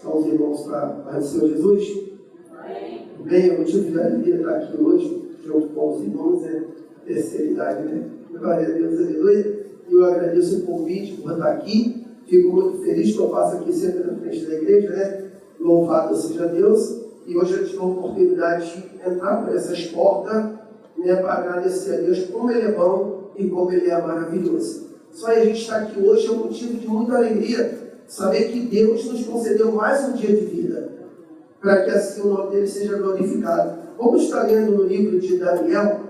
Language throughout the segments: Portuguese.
Estão os irmãos para o Senhor Jesus? Bem, é motivo de alegria estar aqui hoje, junto com os irmãos, terceira idade, né? Glória a Deus, aleluia. E eu agradeço o convite por estar aqui. Fico muito feliz que eu passo aqui sempre na frente da igreja, né? Louvado seja Deus. E hoje eu tive a oportunidade de entrar por essas portas, né? Para agradecer a Deus como Ele é bom e como Ele é maravilhoso. Só a gente estar aqui hoje é um motivo de muita alegria. Saber que Deus nos concedeu mais um dia de vida, para que assim o nome dele seja glorificado. Vamos estar lendo no livro de Daniel,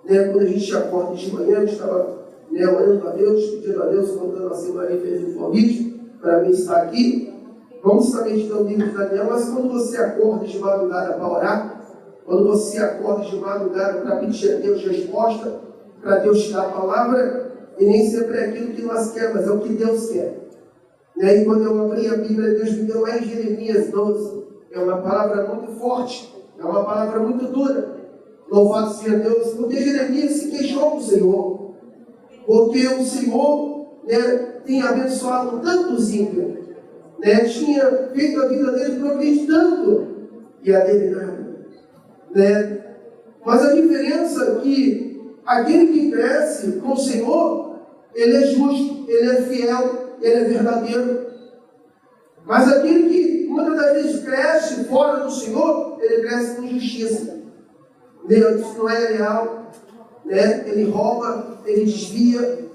né, quando a gente acorda de manhã, eu estava orando a Deus, pedindo a Deus, contando assim, Maria fez um convite para mim estar aqui. Vamos estar meditando no livro de Daniel, mas quando você acorda de madrugada para orar, quando você acorda de madrugada para pedir a Deus resposta, para Deus te dar a palavra, e nem sempre é aquilo que nós queremos, mas é o que Deus quer. E quando eu abri a Bíblia, Deus me deu lá em Jeremias 12. É uma palavra muito forte, é uma palavra muito dura. Louvado seja Deus, porque Jeremias se queixou com o Senhor. Porque o Senhor, tem abençoado tantos ímpios, tinha feito a vida dele progredir tanto, e a dele nada. Mas a diferença é que aquele que cresce com o Senhor, ele é justo, ele é fiel, ele é verdadeiro. Mas aquele que muitas das vezes cresce fora do Senhor, ele cresce com justiça. Deus não é leal, ele rouba, ele desvia.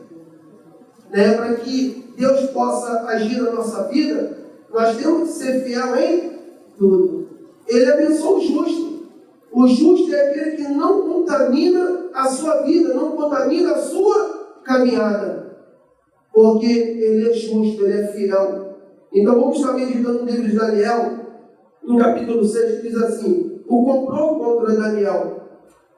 Para que Deus possa agir na nossa vida, nós temos que ser fiel em tudo. Ele abençoa o justo. O justo é aquele que não contamina a sua vida, não contamina a sua caminhada. Porque ele é justo, ele é fiel. Então vamos estar meditando no livro de Daniel, no capítulo 6, que diz assim: o complô contra Daniel.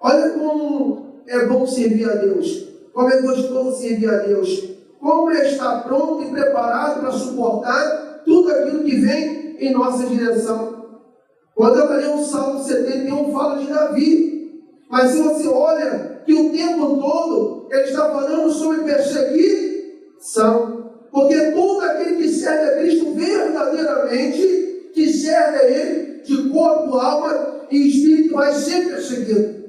Olha como é bom servir a Deus, como é gostoso servir a Deus, como é estar pronto e preparado para suportar tudo aquilo que vem em nossa direção. Quando eu leio o Salmo 71, fala de Davi, mas se você olha que o tempo todo ele está falando sobre perseguir, porque todo aquele que serve a Cristo verdadeiramente, que serve a Ele de corpo, alma e espírito, vai ser perseguido.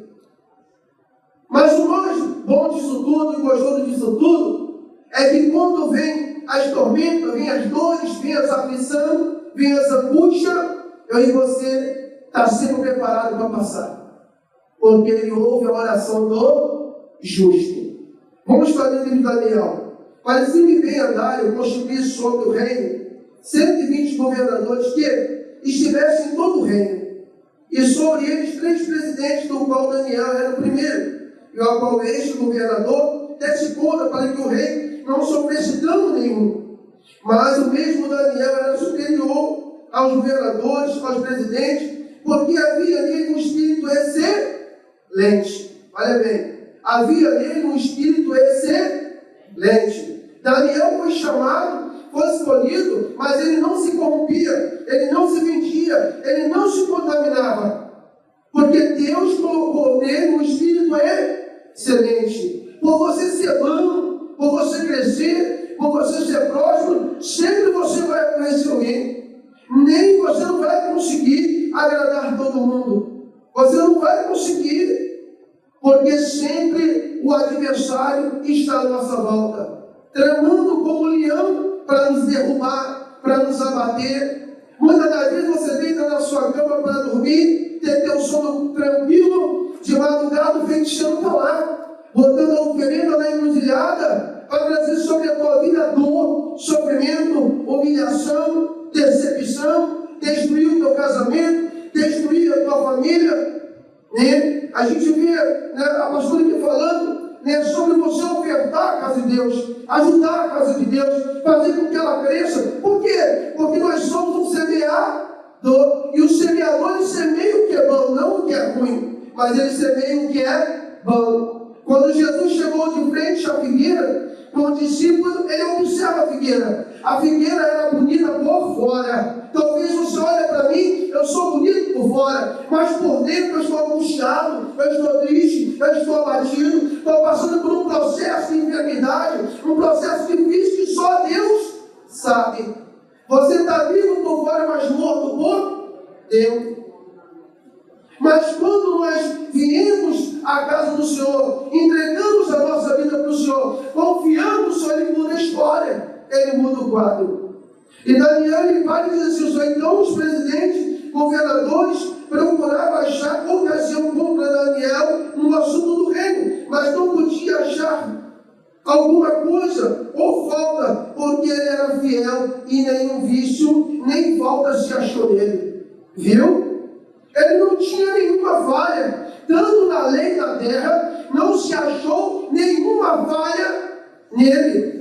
Mas o mais bom disso tudo e gostoso disso tudo é que quando vem as tormentas, vem as dores, vem as aflições, vem as angústias, eu e você está sempre preparado para passar, porque ele ouve a oração do justo. Vamos fazer o livro de Daniel. Parecia-me bem andar, eu constituí sobre o reino 120 governadores que estivessem em todo o reino, e sobre eles 3 presidentes, do qual Daniel era o primeiro, e ao qual este governador desse conta para que o rei não sofresse dano nenhum. Mas o mesmo Daniel era superior aos governadores, aos presidentes, porque havia nele um espírito excelente. Olha bem, havia nele um espírito excelente. Daniel foi chamado, foi escolhido, mas ele não se corrompia, ele não se vendia, ele não se contaminava, porque Deus colocou nele um espírito excelente. Por você ser bom, por você crescer, por você ser próspero, sempre você vai conhecer alguém. Nem você não vai conseguir agradar todo mundo. Você não vai conseguir, porque sempre o adversário está à nossa volta, tramando como um leão para nos derrubar, para nos abater. Muitas das vezes você deita na sua cama para dormir, ter teu sono tranquilo, de madrugada o feiticeiro está lá, botando a oferenda na encruzilhada, para trazer sobre a tua vida dor, sofrimento, humilhação, decepção, destruir o teu casamento, destruir a tua família. A gente vê a pastora aqui falando sobre você ofertar a casa de Deus, ajudar a casa de Deus, fazer com que ela cresça. Por quê? Porque nós somos um semeador, e o semeador ele semeia o que é bom, não o que é ruim, mas ele semeia o que é bom. Quando Jesus chegou de frente à figueira, com o discípulo, ele observa a figueira. A figueira era bonita por fora. Talvez você olhe para mim, eu sou bonito por fora, mas por dentro eu estou angustiado, eu estou triste, eu estou abatido, estou passando por um processo de enfermidade, um processo difícil que só Deus sabe. Você está vivo por fora, mas morto dentro. Mas quando nós viemos à casa do Senhor, entregamos a nossa vida para o Senhor, confiando no Senhor, Ele muda a história, Ele muda o quadro. E Daniel, ele para e diz assim: o Senhor, então os presidentes, governadores, procuravam achar ocasião contra Daniel no assunto do reino, mas não podia achar alguma coisa ou falta, porque ele era fiel e nenhum vício, nem falta se achou nele. Viu? Ele não tinha nenhuma falha, tanto na lei da terra, não se achou nenhuma falha nele.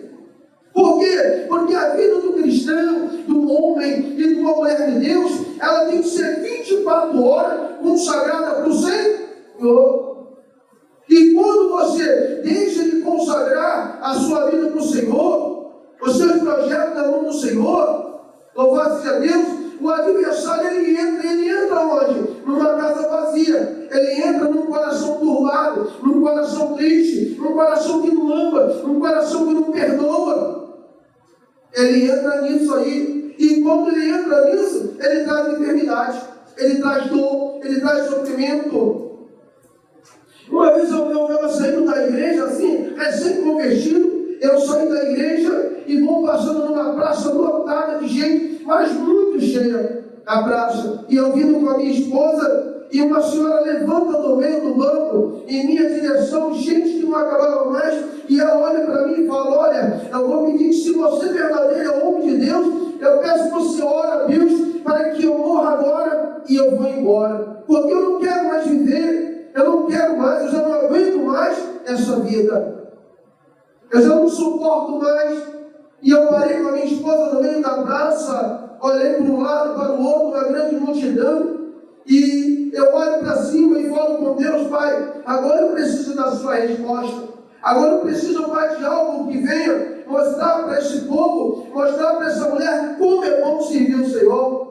Por quê? Porque a vida do cristão, do homem e de uma mulher de Deus, ela tem que ser 24 horas consagrada para o Senhor. E quando você deixa de consagrar a sua vida para o Senhor, os seus projetos na mão do Senhor, louvado seja Deus, o adversário ele entra onde? Numa casa vazia. Ele entra num coração turbado, num coração triste, num coração que não ama, num coração que não perdoa. Ele entra nisso aí. E quando ele entra nisso, ele traz enfermidade, ele traz dor, ele traz sofrimento. Uma vez eu estava saindo da igreja, assim, recém-convertido, eu saí da igreja e vou passando numa praça lotada de gente, mas muito cheia a praça. E eu vindo com a minha esposa, e uma senhora levanta do meio do banco, em minha direção, gente que não acabava mais, e ela olha para mim e fala: olha, eu vou pedir que, se você é verdadeiro homem de Deus, eu peço que você ore a Deus para que eu morra agora e eu vou embora, porque eu não quero mais viver, eu não quero mais, eu já não aguento mais essa vida. Eu já não suporto mais. E eu parei com a minha esposa no meio da praça, olhei para um lado, para o outro, uma grande multidão, e eu olho para cima e falo com Deus: Pai, agora eu preciso da sua resposta. Agora eu preciso, Pai, de algo que venha mostrar para esse povo, mostrar para essa mulher como é bom servir o Senhor.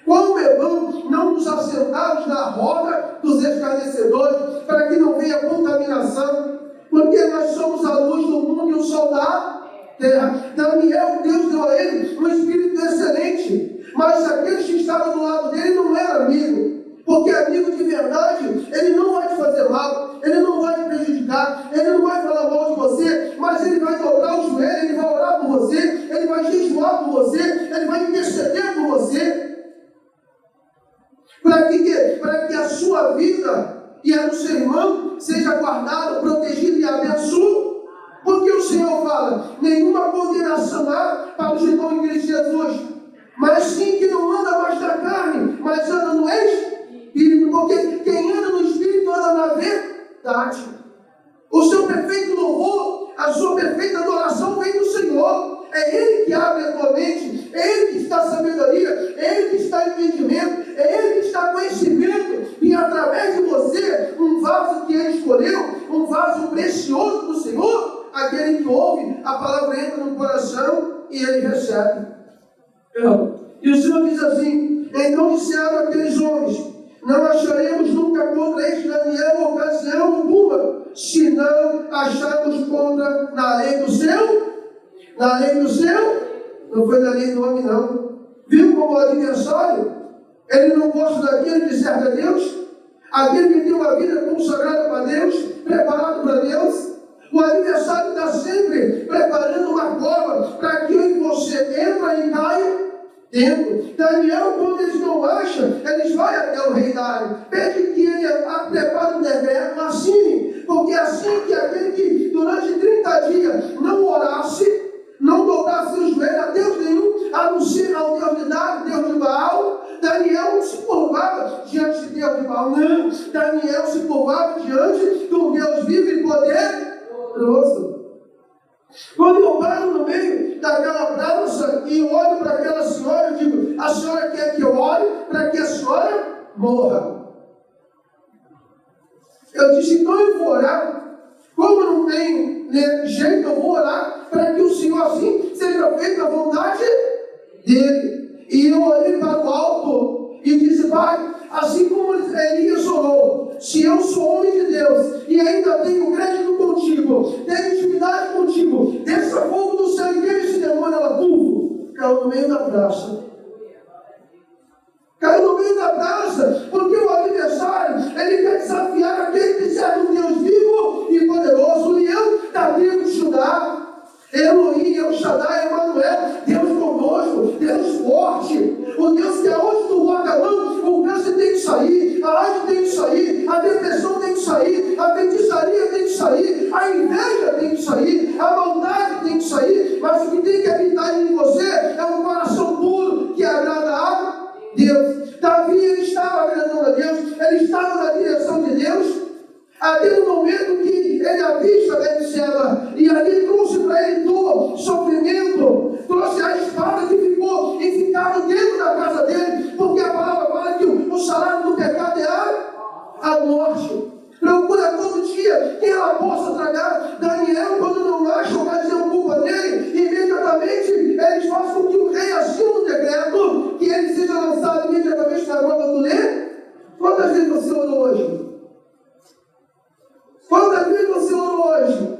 Como é bom não nos assentarmos na roda dos escarnecedores, para que não venha contaminação. Porque nós somos a luz do mundo e o sol da terra. Daniel, Deus deu a ele um espírito excelente, mas aqueles que estavam do lado dele não eram amigos. Porque amigo de verdade, ele não vai te fazer mal, ele não vai te prejudicar, ele não vai falar mal de você, mas ele vai dobrar o joelho, ele vai orar por você, ele vai jejuar por você, ele vai interceder por você. Para que a sua vida e a do seu irmão seja guardado, protegido e abençoado. Porque o Senhor fala: nenhuma condenação há para os que estão em Cristo Jesus, mas sim que não anda mais na carne, mas anda no Espírito. Porque quem anda no Espírito anda na verdade. O seu perfeito louvor, a sua perfeita adoração vem do Senhor. É Ele que abre a tua mente, é Ele que está sabedoria, é Ele que está entendimento, é Ele que está conhecimento, e através de você, um vaso que Ele escolheu, um vaso precioso do Senhor, aquele que ouve, a palavra entra no coração e ele recebe. E o Senhor diz assim: então disseram aqueles homens: não acharemos nunca contra este Daniel ocasião alguma, se não acharmos contra na lei do seu. Na lei do seu, não foi na lei do homem, não. Viu como o adversário, ele não gosta daquele que serve a Deus, aquele que tem uma vida consagrada para Deus, preparado para Deus. O adversário está sempre preparando uma cova para que eu e você entre e caia dentro. Daniel, quando eles não acham, eles vão até o rei Dário, pede que ele prepare um decreto, assine, porque assim que aquele que durante 30 dias não orasse, não dobrasse os joelhos a Deus nenhum, a não ser ao Deus de Dário, Deus de Baal, Daniel não se curvava diante de Deus de Baal, não. Daniel se curvava diante de um Deus vivo e poderoso. Quando eu paro no meio daquela praça e olho para aquela senhora, eu digo: a senhora quer que eu ore para que a senhora morra? Eu disse: então eu vou orar. Como eu não tenho jeito, eu vou orar para que o Senhor assim seja feita a vontade dele. E eu olhei para o alto e disse: Pai, assim como Elias orou, se eu sou homem de Deus e ainda tenho crédito contigo, tenho intimidade contigo, desça fogo do céu e queime esse demônio, ela caiu no meio da praça. Caiu no meio da praça, porque o adversário, ele quer desafiar aquele que serve um Deus vivo e poderoso, o leão da tribo de Judá. Elohim, El Shaddai, Emanuel, Deus conosco, Deus forte, o Deus que aonde tu bota a mão, o câncer tem que sair, a AIDS tem que sair, a depressão tem que sair, a feitiçaria tem que sair, a inveja tem que sair, a maldade tem que sair, mas o que tem que habitar em você é um coração puro que agrada a Deus. Davi, ele estava agradando a Deus, ele estava na direção de Deus, até no momento que ele avista Betseba, e ali trouxe para ele dor, sofrimento, trouxe a espada que ficou e ficava dentro da casa dele, porque a palavra fala que o salário do pecado é a morte. Procura todo dia quem ela possa tragar. Daniel, quando não acha ocasião culpa dele, imediatamente eles fazem com que o rei assine um decreto que ele seja lançado imediatamente na cova do leão. Quantas vezes você orou hoje? Quantas vezes você orou hoje?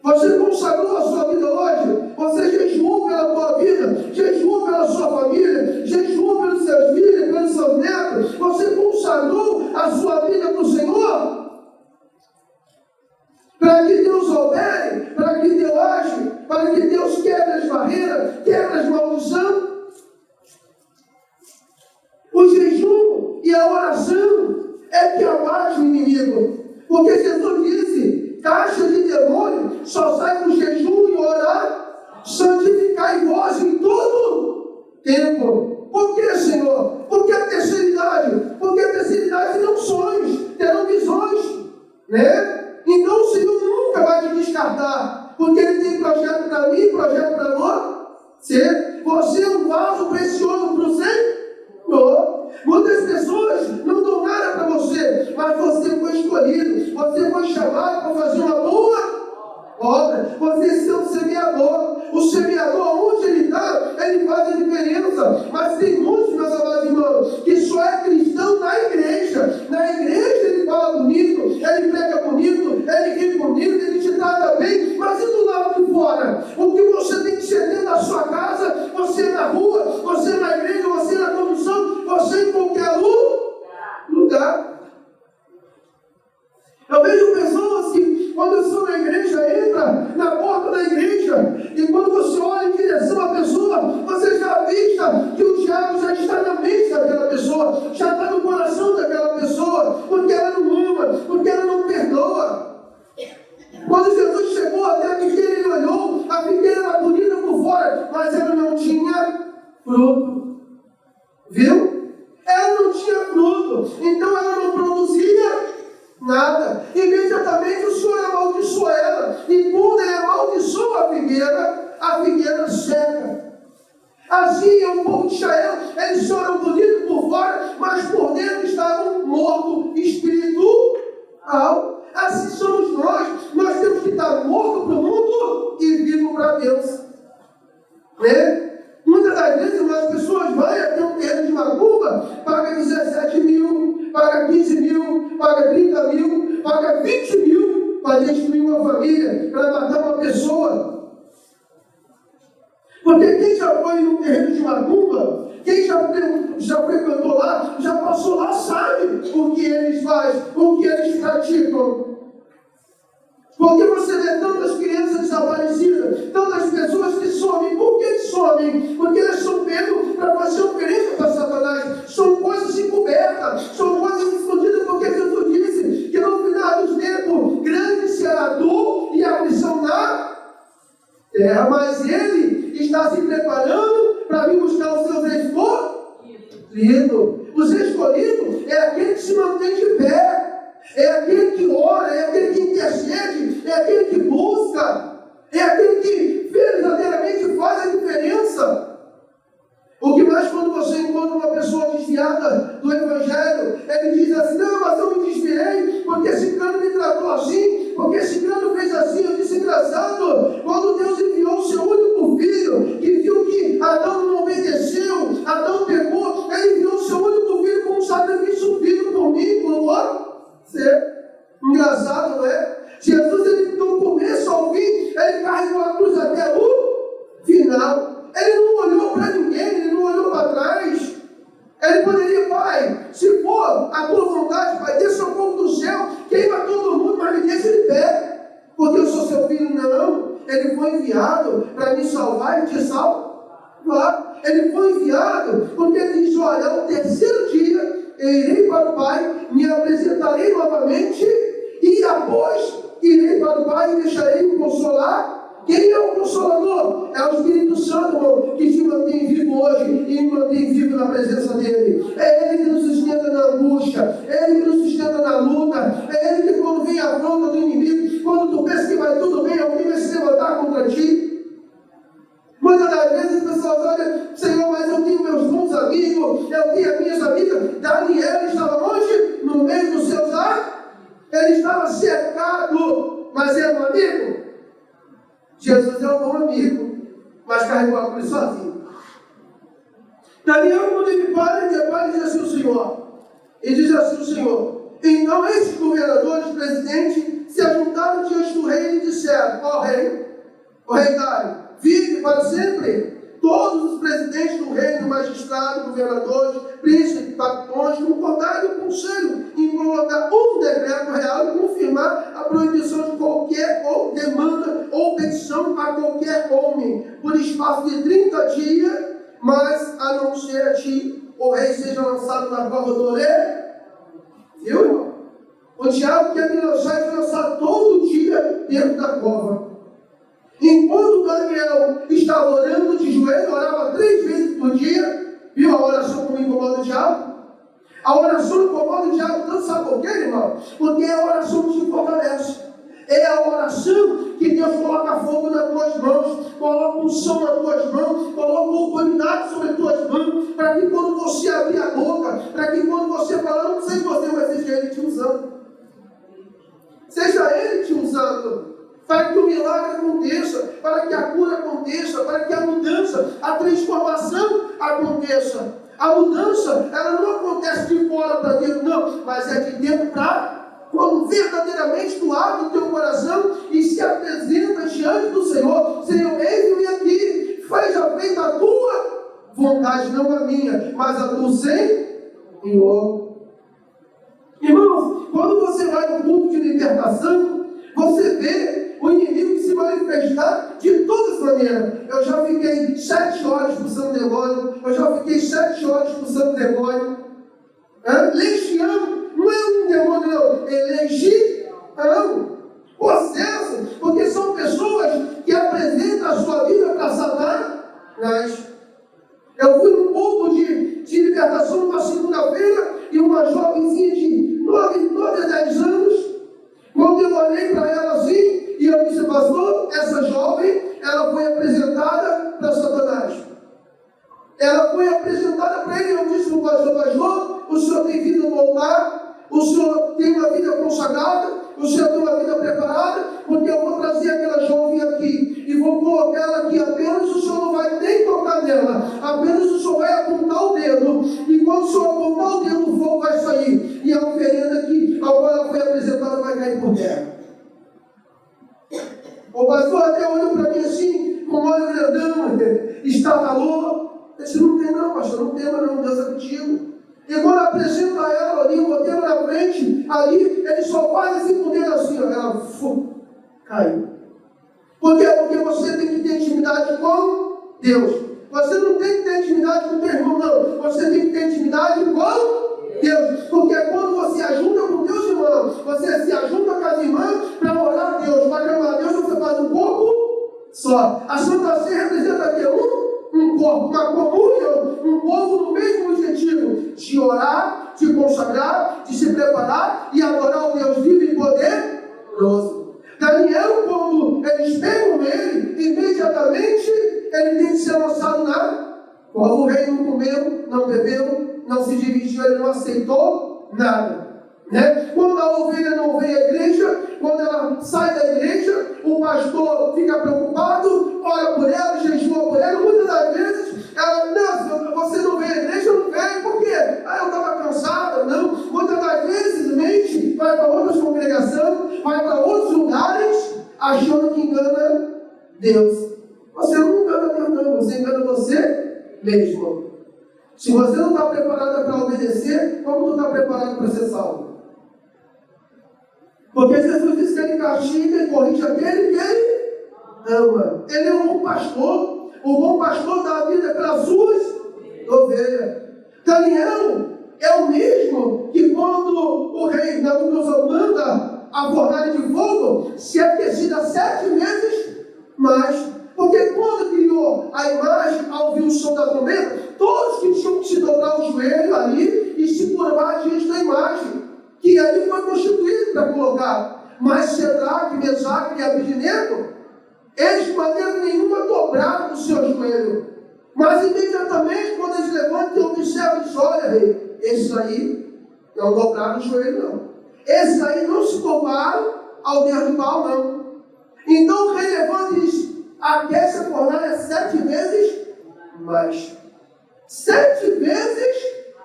Você consagrou a sua vida hoje? Você jejuou pela tua vida? Jejuou pela sua família? Jejuou pelos seus filhos, pelos seus netos? Você consagrou a sua vida para o Senhor? Para que Deus opere, para que Deus age, para que Deus quebre as barreiras, quebre as maldições. O jejum e a oração é que abate o inimigo. Porque Jesus disse, caixa de demônio só sai com jejum e orar, santificai vós em todo tempo. Por que, Senhor? Porque a terceira idade? Porque a terceira idade terão sonhos, terão visões, né? Então o Senhor nunca vai te descartar, porque Ele tem projeto para mim, projeto para você. Você é um vaso precioso para o Senhor. Muitas pessoas não dão nada para você, mas você foi escolhido, você foi chamado para fazer uma boa obra. Você é um semeador. O semeador, onde ele está, ele faz a diferença. Mas tem muitos, meus amados irmãos, que só é cristão na igreja. Na igreja ele fala bonito, ele prega bonito, ele ri bonito, ele te trata bem, mas e do lado de fora? O que você tem que ser dentro da sua casa, você na rua, você na igreja, você na comissão, você em qualquer lugar. Eu vejo pessoas que, quando estão na igreja, entra na porta da igreja, e quando você olha em direção à pessoa, você já avista que o diabo já está na mente daquela pessoa, já está no coração daquela pessoa, porque ela não ama, porque ela não perdoa. Quando Jesus chegou até a figueira, ele olhou, a figueira era bonita por fora, mas ela não tinha fruto. Viu? Ela não tinha fruto, então ela não produzia nada. Imediatamente o Senhor amaldiçoou ela, e quando ele amaldiçoa a figueira seca. Assim é o povo de Israel, eles eram bonitos por fora, mas por dentro estavam mortos espiritual. Assim somos nós temos que estar mortos para o mundo e vivos para Deus. Né? Muitas das vezes as pessoas vão até um terreno de macumba, paga 17 mil, paga 15 mil, paga 30 mil, paga 20 mil para destruir uma família, para matar uma pessoa. Porque quem já foi num terreno de macumba, quem já frequentou lá, já passou lá, sabe o que eles fazem, o que eles praticam. Porque você vê tantas crianças desaparecidas, tantas pessoas que somem. Por que somem? Porque elas são pegos para fazer oferenda para Satanás. São coisas encobertas, são coisas escondidas, porque Jesus disse que no final dos tempos, grande será a dor e a aflição na terra. Mas Ele está se preparando para vir buscar os seus escolhidos. Os escolhidos é aquele que se mantém de pé. É aquele que ora, é aquele que intercede, é aquele que busca, é aquele que verdadeiramente faz a diferença. O que mais quando você encontra uma pessoa desviada do Evangelho, ele diz assim, não, mas eu me desviei, porque esse cano me tratou assim, porque esse cano fez assim. Eu disse, engraçado, quando Deus enviou o seu único filho, que viu que Adão não obedeceu, Adão pecou, ele enviou o seu único filho como sacrifício vivo por mim, por você. Engraçado, não é? Jesus, ele do começo ao fim, ele carregou a cruz até o final. Ele não olhou para ninguém, ele não olhou para trás. Ele Ele poderia, Pai, se for a tua vontade, Pai, deixa o fogo do céu, queima todo mundo, mas me deixa de pé, porque eu sou seu filho. Não, ele foi enviado para me salvar e te salvar. Ele foi enviado porque ele diz: olha, ao terceiro dia eu irei para o Pai, me apresentarei novamente, e após irei para o Pai e deixarei o Consolar. Quem é o Consolador? É o Espírito Santo, irmão, que te mantém vivo hoje e me mantém vivo na presença dele. É Ele que nos sustenta na angústia, é Ele que nos sustenta na luta, é Ele que, quando vem a afronta do inimigo, quando tu pensa que vai tudo bem, alguém vai se levantar contra ti. Muitas das vezes as pessoas olham: Senhor, mas eu tenho meus bons amigos, eu tenho as minhas amigas. Daniel estava onde? No meio dos seus ele estava cercado, mas era um amigo. Jesus é um bom amigo, mas carregou a cruz sozinho. Daniel, quando ele para, ele diz assim: o Senhor, e diz assim o Senhor: então esses governadores, presidentes, se ajuntaram diante do rei e disseram: ó rei Dário, vive para sempre. Todos os presidentes do reino, magistrados, governadores, príncipes, capitães, concordaram com o conselho em colocar um decreto real e confirmar a proibição de qualquer ou demanda ou petição a qualquer homem, por espaço de 30 dias, mas a não ser a ti, o rei seja lançado na cova do orelho. Viu, irmão? O diabo quer me lançar e foi lançado todo dia dentro da cova. Enquanto Daniel estava orando de joelho, orava 3 vezes por dia. Viu a oração como incomoda o diabo? A oração incomoda o diabo tanto, sabe por quê, irmão? Porque é a oração que te fortalece. É a oração que Deus coloca fogo nas tuas mãos, coloca unção nas tuas mãos, coloca autoridade sobre as tuas mãos, para que quando você abrir a boca, para que quando você falar, não sei você, mas seja Ele te usando. Seja Ele te usando. Para que o milagre aconteça, para que a cura aconteça, para que a mudança, a transformação aconteça. A mudança, ela não acontece de fora para dentro, não, mas é de dentro para, quando verdadeiramente tu abre o teu coração e se apresenta diante do Senhor: Senhor, eis-me aqui, seja feita a tua vontade, não a minha, mas a tua, Senhor. Irmãos, quando você vai no culto de libertação, você vê o inimigo se manifestar de todas maneiras. Eu já fiquei 7 horas expulsando demônio. Eu já fiquei 7 horas expulsando demônio. Legião não é um demônio, não. É legião. Possesso, porque são pessoas que apresentam a sua vida para Satanás. Eu fui num culto de libertação numa segunda-feira e uma jovenzinha de 9 a 10 anos. Quando eu olhei para ela assim, e eu disse: pastor, essa jovem, ela foi apresentada para Satanás. Ela foi apresentada para ele. Eu disse para o pastor, o senhor tem vida no altar, o senhor tem uma vida consagrada, o senhor tem uma vida preparada, porque eu vou trazer aquela jovem aqui e vou colocar ela aqui. Apenas o senhor não vai nem tocar nela, apenas o senhor vai apontar o dedo, e quando o senhor apontar o dedo, o fogo vai sair, e a oferenda aqui, a qual ela foi apresentada, vai cair por terra. O pastor até olhou para mim assim, com o olho grandão: está calor? Eu disse: não tem não, pastor, não tem, não, Deus é contigo. E quando apresenta ela ali, eu botei ela na frente, ali, ele só faz assim com o dedo assim, ó, ela caiu. Por quê? Porque você tem que ter intimidade com Deus. Você não tem que ter intimidade com o teu irmão, não. Você tem que ter intimidade com Deus. Porque quando você ajunta com Deus, irmão, você se ajunta com as irmãs para orar a Deus, para clamar a Deus, você faz um corpo só. A Santa Ceia representa aqui um corpo, uma comunhão, um povo no mesmo objetivo de orar, de consagrar, de se preparar e adorar o Deus vivo e poderoso. Daniel, quando eles pegam ele, imediatamente ele tem que ser lançado na cova. O rei não comeu, não bebeu, não se dirigiu, ele não aceitou nada. Quando a ovelha não vem à igreja, quando ela sai da igreja, o pastor fica preocupado, ora por ela, jejua por ela. Muitas das vezes ela: não, você não vem à igreja, não vem, por quê? Eu estava cansada. Não, muitas das vezes mente, vai para outras congregações, vai para outros lugares, achando que engana Deus. Você não engana Deus, não, você engana você mesmo. Se você não está preparada para pecado para ser salvo. Porque Jesus disse que ele castiga e corrige aquele que ele ama. Ele é um bom pastor. O bom pastor dá a vida pelas suas ovelhas. Daniel é o mesmo que quando o rei Nabucodonosor manda a fornalha de fogo se aquecida 7 vezes mais. Porque quando criou a imagem, ao ouvir o som da trombeta, todos que tinham que se dobrar o joelho ali e se curvar diante da imagem, que ali foi constituído para colocar. Mas Sedraque, Mesaque e Abednego, eles de maneira nenhuma dobraram o seu joelho. Mas imediatamente, quando eles levantam e observam, diz: olha, rei, esses aí não dobraram o joelho, não. Esses aí não se dobraram ao Deus de Baal, não. Então o rei levanta e diz: aquece a fornalha 7 vezes mais. 7 vezes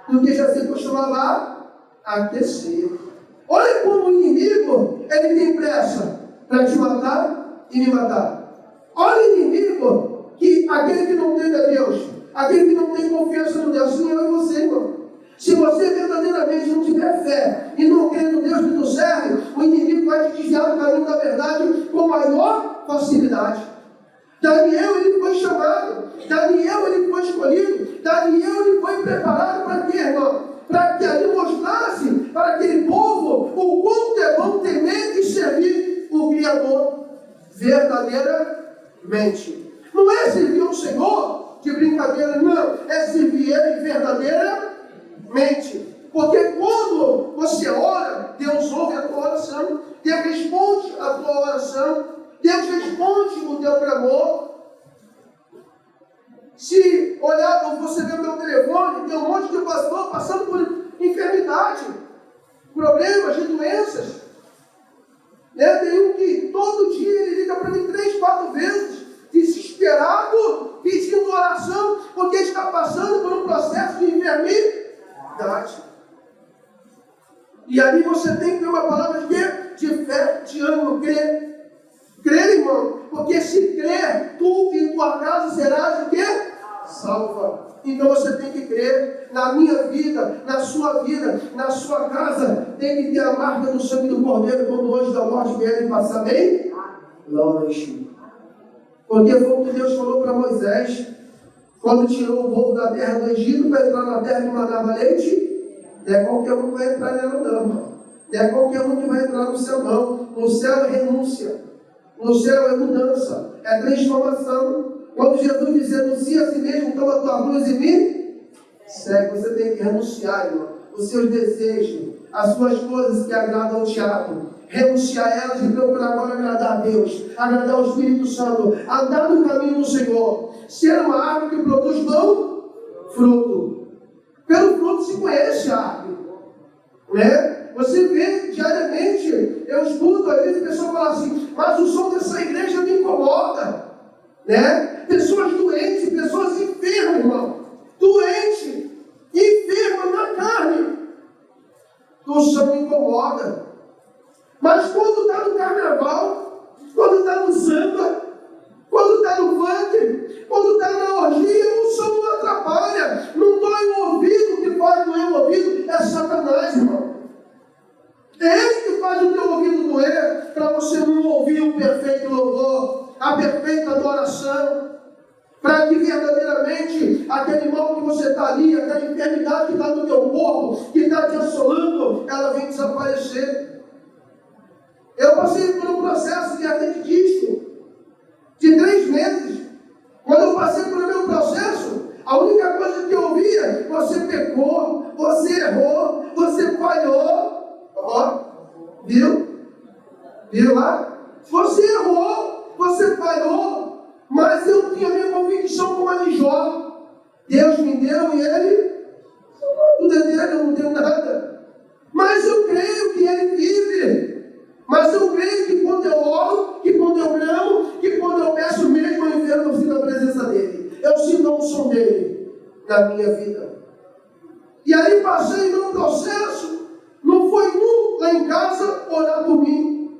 do que já se costumava aquecer. Olha como o inimigo, ele tem pressa para te matar e me matar. Olha o inimigo, que aquele que não teme a Deus, aquele que não tem confiança no Deus, assim eu e você, irmão. Se você verdadeiramente não tiver fé e não crer no Deus que tu serve, o inimigo vai te desviar do caminho da verdade com maior facilidade. Daniel, ele foi chamado, Daniel, ele foi escolhido, Daniel, ele foi preparado para quê, irmão? Para que ali mostrasse para aquele povo o quanto é bom temer e servir o Criador verdadeiramente. Não é servir o Senhor de brincadeira, não, é servir Ele verdadeiramente. Porque quando você ora, Deus ouve a tua oração, Deus responde a tua oração, Deus responde o teu clamor. Se olhar, você vê o meu telefone, tem um monte de pastor passando por enfermidade, problemas de doenças. Tem um que todo dia ele liga para mim 3, 4 vezes, desesperado, pedindo oração, porque está passando por um processo de enfermidade. E ali você tem que ter uma palavra de quê? De fé, de ânimo, crer. Crer, irmão, porque se crer, tu e tua casa serás o quê? Salva. Então você tem que crer na minha vida, na sua casa, tem que ter a marca do sangue do Cordeiro quando o anjo da morte vier e passar bem longe. Porque foi o que Deus falou para Moisés, quando tirou o povo da terra do Egito para entrar na terra que manava leite. Não é qualquer um que vai entrar nela, não, irmão. Não é qualquer um que vai entrar no céu, não. No céu é renúncia. No céu é mudança, é transformação. Quando Jesus diz: renuncia a si mesmo, toma a tua cruz e me segue. Você tem que renunciar, irmão, os seus desejos, as suas coisas que agradam ao diabo. Renunciar a elas e procurar agora agradar a Deus, agradar ao Espírito Santo, andar no caminho do Senhor. Ser uma árvore que produz bom fruto. Pelo fruto se conhece a árvore, né? Você vê diariamente, eu escuto, às vezes a pessoa fala assim: mas o som dessa igreja me incomoda, né? Pessoas doentes, pessoas enfermas, irmão, doentes, enfermas na carne, o som me incomoda. Mas quando está no carnaval, quando está no samba, quando está no funk, quando está na orgia, o som não atrapalha, não dói o ouvido. O que faz doer o ouvido é Satanás, irmão. É ele que faz o teu ouvido doer, para você não ouvir o perfeito louvor, a perfeita adoração, para que verdadeiramente aquele mal que você está ali, aquela enfermidade que está no teu corpo, que está te assolando, ela vem desaparecer. Eu passei por um processo de hernia de disco de 3 meses. Quando eu passei pelo meu processo, a única coisa que eu ouvia: você pecou, você errou, você falhou. Ó, viu? Viu lá? Você errou, você falhou, mas eu tinha a minha convicção como a de Jó. Deus me deu e Ele, tudo é dele, eu não tenho nada. Mas eu creio que Ele vive. Mas eu creio que quando eu oro, que quando eu clamo, que quando eu peço mesmo, eu sinto a presença dEle. Eu sinto a unção dEle na minha vida. E aí passei no processo. Não foi um lá em casa orar por mim,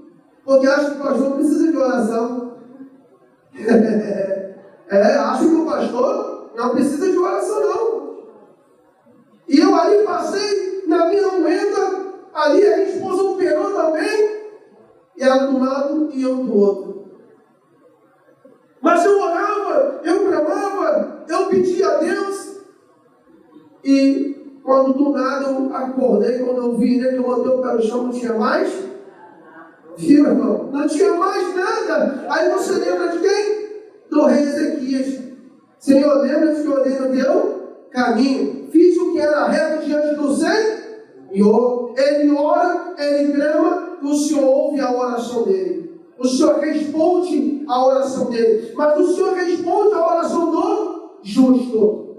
porque acho que o pastor precisa de oração. Acho que o pastor não precisa de oração, não. E eu ali passei na minha moeda, ali a esposa operou também, e ela de um lado e eu do outro. Mas eu orava, eu clamava, eu pedia a Deus, e quando do nada eu acordei, quando eu vi, que eu botei o pé no chão, não tinha mais. Viu, irmão? Não tinha mais nada. Aí você lembra de quem? Do rei Ezequias. Senhor, lembra que eu orei no teu caminho. Fiz o que era reto diante do Senhor. Ele ora, ele clama, e o Senhor ouve a oração dele. O Senhor responde a oração dele. Mas o Senhor responde a oração do justo.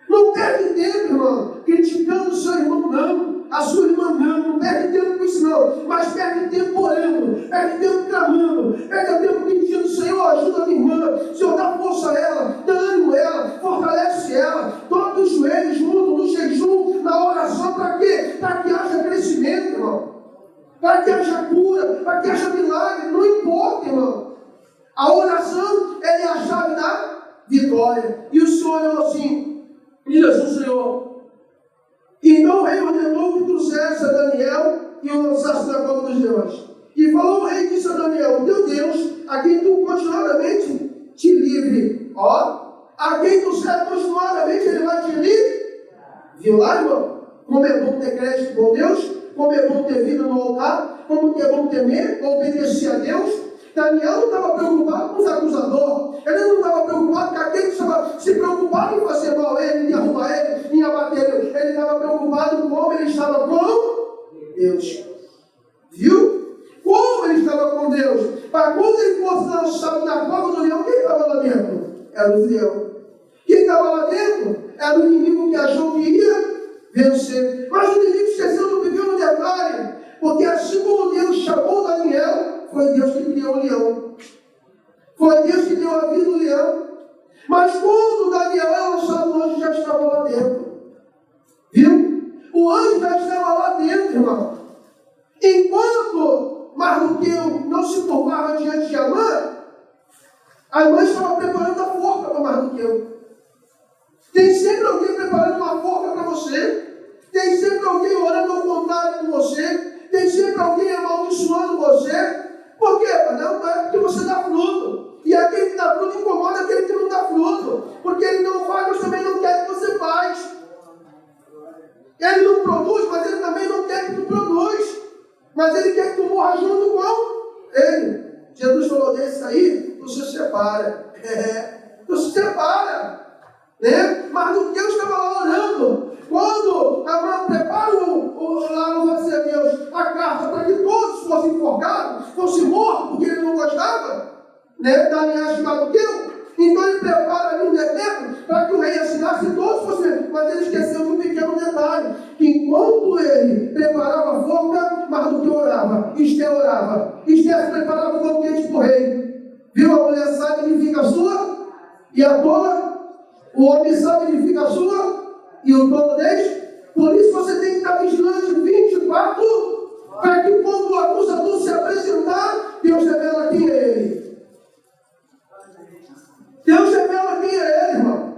Não perde tempo, irmão, criticando o seu irmão, não. A sua irmã, não perde tempo com isso, não. Mas perde tempo orando, perde tempo clamando, perde tempo pedindo, Senhor, ajuda a minha irmã. Senhor, dá força a ela, dá ânimo a ela, fortalece ela. Toca os joelhos junto no jejum, na oração, para quê? Para que haja crescimento, irmão. Para que haja cura, para que haja milagre, não importa, irmão. A oração é a chave da vitória. E o Senhor olhou assim, e diz o Senhor. Então o rei ordenou que trouxesse a Daniel e o lançasse na cova dos leões. E falou o rei, disse a Daniel, teu Deus, a quem tu continuadamente te livre. A quem tu serve continuadamente, ele vai te livre. Viu lá, irmão? Como é bom ter crédito com Deus, como é bom ter vida no altar, como é bom temer, obedecer a Deus. Daniel não estava preocupado com os acusadores, ele não estava preocupado com aquele que estava se preocupado em fazer mal a ele, em derrubar ele, em abater ele. Ele estava preocupado com como ele estava com Deus. Viu? Como ele estava com Deus. Para quando ele fosse lançado na cova do leão, quem estava lá dentro? Era o leão. Quem estava lá dentro? Era o inimigo que achou que ia vencer. Mas o inimigo esqueceu do pequeno detalhe, porque assim como Deus chamou Daniel, foi Deus que criou o leão. Foi Deus que deu a vida ao leão. Mas quando Daniel era lançado, o anjo já estava lá dentro. Viu? O anjo já estava lá dentro, irmão. Enquanto Mardoqueu não se curvava diante de Amã, a Amã estava preparando a forca para Mardoqueu. Tem sempre alguém preparando uma forca para você. Tem sempre alguém orando ao contrário com você. Tem sempre alguém amaldiçoando você. Por quê? Não é porque você dá fruto. E aquele que dá fruto incomoda aquele que não dá fruto. Porque ele não faz, mas também não quer que você faz. Ele não produz, mas ele também não quer que tu produz. Mas ele quer que tu morra junto com ele. Jesus falou desse aí, tu se separa. Tu se separa. Né? Mas o Deus estava lá orando. Quando Amã prepara lá no Vaciar Deus a carta para que todos fossem enforcados, fossem mortos, porque ele não gostava, né? Da linhagem de Mardoqueu. Então ele prepara ali um decreto para que o rei assinasse e todos fossem. Mas ele esqueceu de um pequeno detalhe: que enquanto ele preparava a forca, Mardoqueu orava, Esther orava. Esther preparava o banquete para o rei. Viu? A mulher sabe que fica a sua e a tola. O homem sabe que fica a sua e o tolo deixa. Por isso você tem que estar vigilante 24, para que quando o acusador se apresentar, Deus revela quem é ele. Deus revela quem é ele, irmão.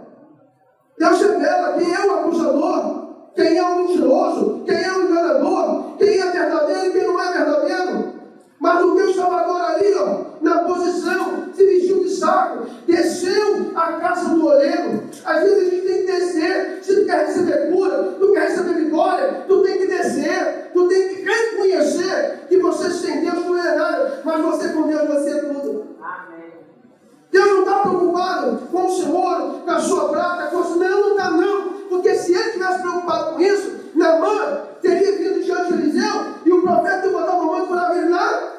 Deus revela quem é o acusador, quem é o mentiroso, quem é o enganador, quem é verdadeiro e quem não é verdadeiro. Mas o Deus estava agora ali, na posição, se vestiu de saco, desceu a casa do oleiro. Às vezes a gente tem que descer. Se tu quer receber cura, tu quer receber vitória, tu tem que descer, tu tem que reconhecer que você sem Deus não é nada, mas você com Deus você é tudo. Amém. Deus não está preocupado com o seu ouro, com a sua prata, com a sua... Não está não, porque se ele tivesse preocupado com isso, Naamã teria vindo diante de Eliseu e o profeta botava a mão e falava ele lá.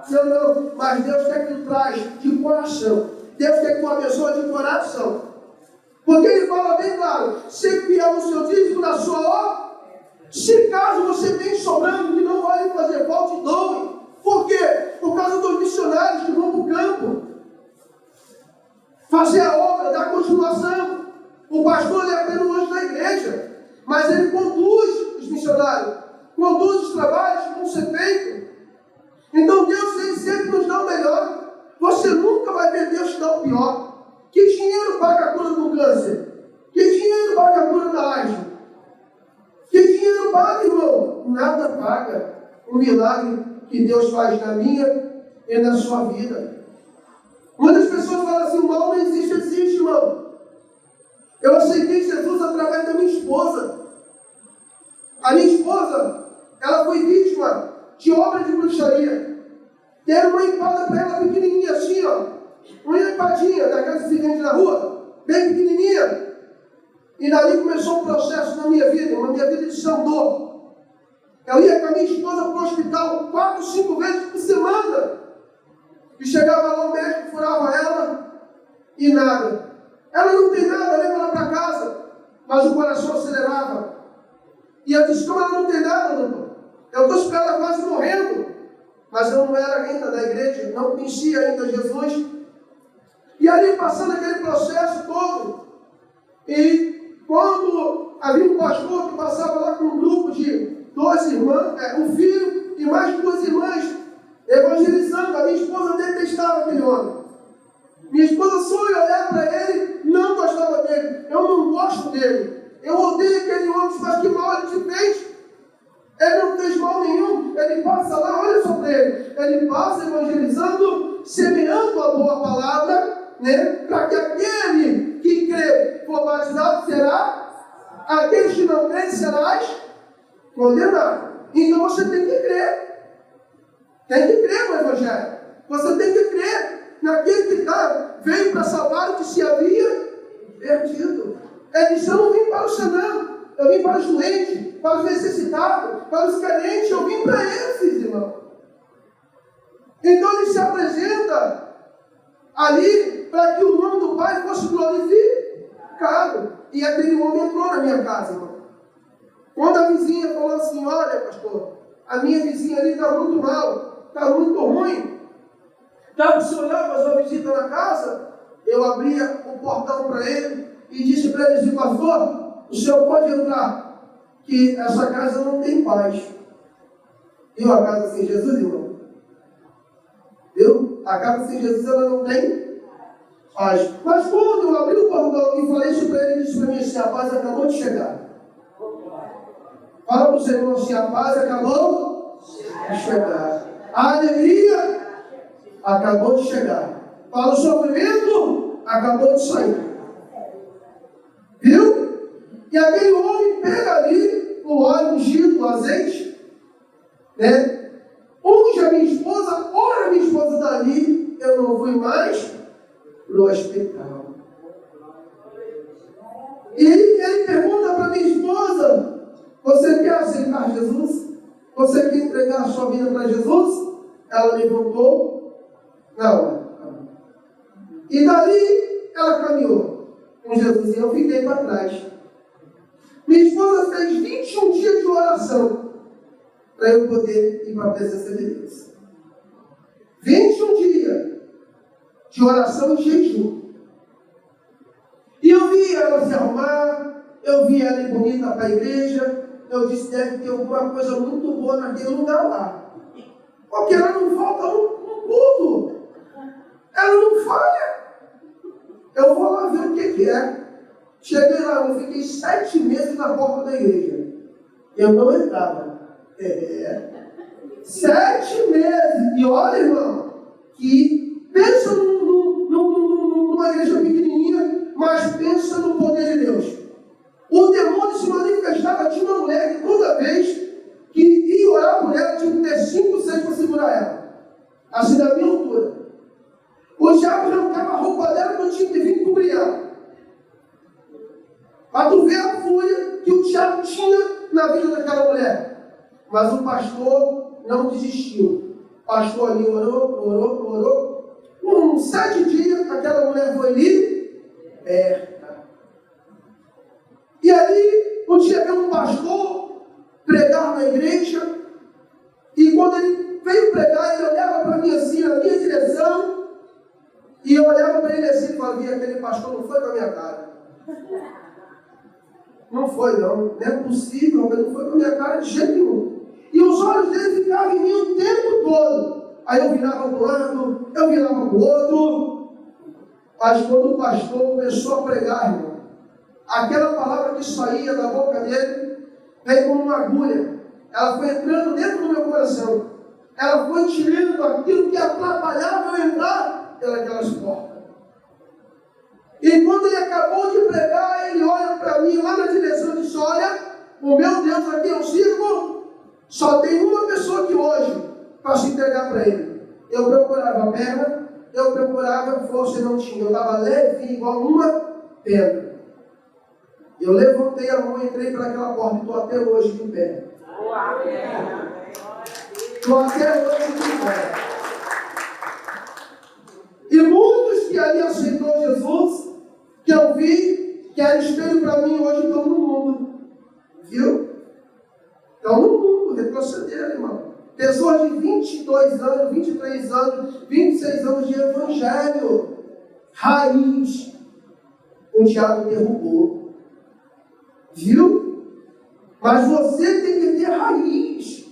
Não, mas Deus quer que tu traz de coração. Deus quer que tu abençoe de coração. Porque ele fala bem claro: ser fiel no seu dízimo, na sua obra. Se caso você tem sobrando, que não vai fazer falta, doe. Por quê? Por causa dos missionários que vão para o campo fazer a obra, dar continuação. O pastor é apenas um anjo da igreja, mas ele conduz os missionários, conduz os trabalhos que vão ser feitos. Então Deus ele sempre nos dá o melhor. Você nunca vai ver Deus te dar o pior. Que dinheiro paga a cura do câncer? Que dinheiro paga a cura da AIDS? Que dinheiro paga, irmão. Nada paga o milagre que Deus faz na minha e na sua vida. Muitas pessoas falam assim, o mal não existe, existe, irmão. Eu aceitei Jesus através da minha esposa. A minha esposa, ela foi vítima de obra de bruxaria. Deram uma empada para ela pequenininha assim, ó. Uma empadinha daquelas que se vende na rua, bem pequenininha. E dali começou um processo na minha vida, de desandou. Eu ia com a minha esposa para o hospital 4, 5 vezes por semana. E chegava lá, o médico furava ela e nada. Ela não tem nada, leva ela para casa. Mas o coração acelerava. E eu disse, como ela não tem nada, doutor? Eu estou esperando ela quase morrendo. Mas eu não era ainda da igreja, não conhecia ainda Jesus. E ali passando aquele processo todo. E quando havia um pastor que passava lá com um grupo de 2 irmãs, um filho e mais 2 irmãs, evangelizando, a minha esposa detestava aquele homem. Minha esposa só ia olhar para ele, não gostava dele. Eu não gosto dele. Eu odeio aquele homem, mas que mal ele te fez. Ele não fez mal nenhum. Ele passa lá, olha só para ele. Ele passa evangelizando, semeando a boa palavra, né? Para que aquele que crê for batizado será, aqueles que não creem serás condenado. Então você tem que crer. Tem que crer no Evangelho. Você tem que crer naquele que veio para salvar o que se havia perdido. Ele disse, eu não vim para o Senão, eu vim para os doentes, para os necessitados, para os carentes, eu vim para esses, irmão. Então ele se apresenta ali para que o nome do Pai fosse glorificado. E aquele homem entrou na minha casa, irmão. Quando a vizinha falou assim, olha, pastor, a minha vizinha ali está muito mal, está muito ruim. Está o senhor lá fazer uma visita na casa? Eu abria o portão para ele e disse para ele assim, pastor, o senhor pode entrar, que essa casa não tem paz. Viu a casa sem Jesus, irmão? Viu? A casa sem Jesus, ela não tem paz. Mas quando eu abri o portão e falei isso para ele, ele disse para mim assim, a paz acabou de chegar. Fala para o seu irmão assim, a paz acabou de chegar. A alegria acabou de chegar. Fala, o sofrimento acabou de sair. Viu? E aquele homem pega ali o óleo ungido, o azeite, né? Unge a minha esposa, ora a minha esposa dali, eu não fui mais no hospital. E ele pergunta para minha esposa, você quer aceitar Jesus? Você quer entregar a sua vida para Jesus? Ela levantou na hora. E dali ela caminhou com Jesus e eu fiquei para trás. Minha esposa fez 21 dias de oração para eu poder ir para a presença de Deus. 21 dias de oração e jejum. E eu vi ela se arrumar, eu vi ela ir bonita para a igreja. Eu disse, deve ter alguma coisa muito boa naquele lugar lá. Porque ela não falta um culto. Ela não falha. Eu vou lá ver o que é. Cheguei lá, eu fiquei 7 meses na porta da igreja. Eu não entrava. 7 meses. E olha, irmão, que pensa numa igreja pequenininha, mas pensa no poder de Deus. O demônio se manifestava, tinha uma mulher que toda vez que ia orar por ela, tinha que ter 5, 6 para segurar ela. Assim da minha altura. O diabo arrancava a roupa dela quando tinha que vir cobrir ela. Para tu ver a fúria que o diabo tinha na vida daquela mulher. Mas o pastor não desistiu. O pastor ali orou. Com 7 dias, aquela mulher foi liberta. E aí, um dia veio um pastor pregar na igreja. E quando ele veio pregar, ele olhava para mim assim, na minha direção. E eu olhava para ele assim e falava, aquele pastor não foi com a minha cara. Não foi, não. Não é possível, mas não foi com a minha cara de jeito nenhum. E os olhos dele ficavam em mim o tempo todo. Aí eu virava para um lado, eu virava para o outro. Mas quando o pastor começou a pregar, irmão, aquela palavra que saía da boca dele veio como uma agulha. Ela foi entrando dentro do meu coração. Ela foi tirando aquilo que atrapalhava eu entrar pelas portas. E quando ele acabou de pregar, ele olha para mim lá na direção e diz: olha, o meu Deus a quem eu sirvo, só tem uma pessoa que hoje para se entregar para ele. Eu procurava perna, eu procurava força e não tinha. Eu estava leve igual uma pedra. Eu levantei a mão e entrei para aquela porta e estou até hoje de pé. Estou até hoje de pé. E muitos que ali aceitou Jesus, que eu vi, que era espelho para mim, hoje estão no mundo. Viu? Estão no mundo, retrocederam, irmão. Pessoas de 22 anos, 23 anos, 26 anos de evangelho. Raiz. O diabo derrubou. Viu? Mas você tem que ter raiz.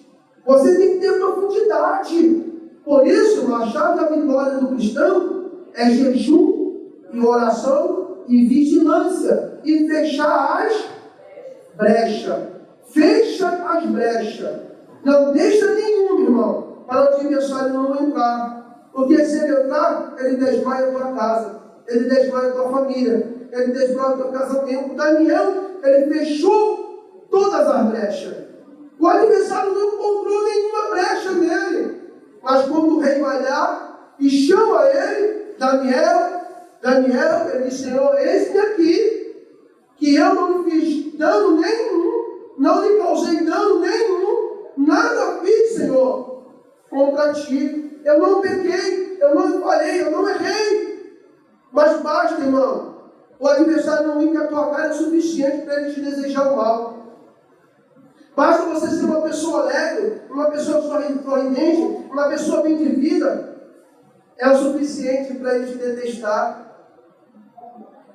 Você tem que ter profundidade. Por isso, a chave da vitória do cristão é jejum e oração e vigilância. E fechar as brechas. Fecha as brechas. Não deixa nenhum, irmão, para o adversário não entrar. Porque se ele entrar, ele desmaia a tua casa. Ele desmaia a tua família. Ele desmaia o teu casamento. Daniel, ele fechou todas as brechas. O adversário não encontrou nenhuma brecha nele. Mas quando o rei vai lá e chama ele, Daniel, ele diz: Senhor, eis-me aqui, que eu não lhe fiz dano nenhum, não lhe causei dano nenhum, nada fiz, Senhor, contra ti. Eu não pequei, eu não falhei, eu não errei. Mas basta, irmão, o adversário não vir com a tua cara é suficiente para ele te desejar o mal. Basta você ser uma pessoa alegre, uma pessoa sorridente, uma pessoa bem de vida, é o suficiente para ele te detestar.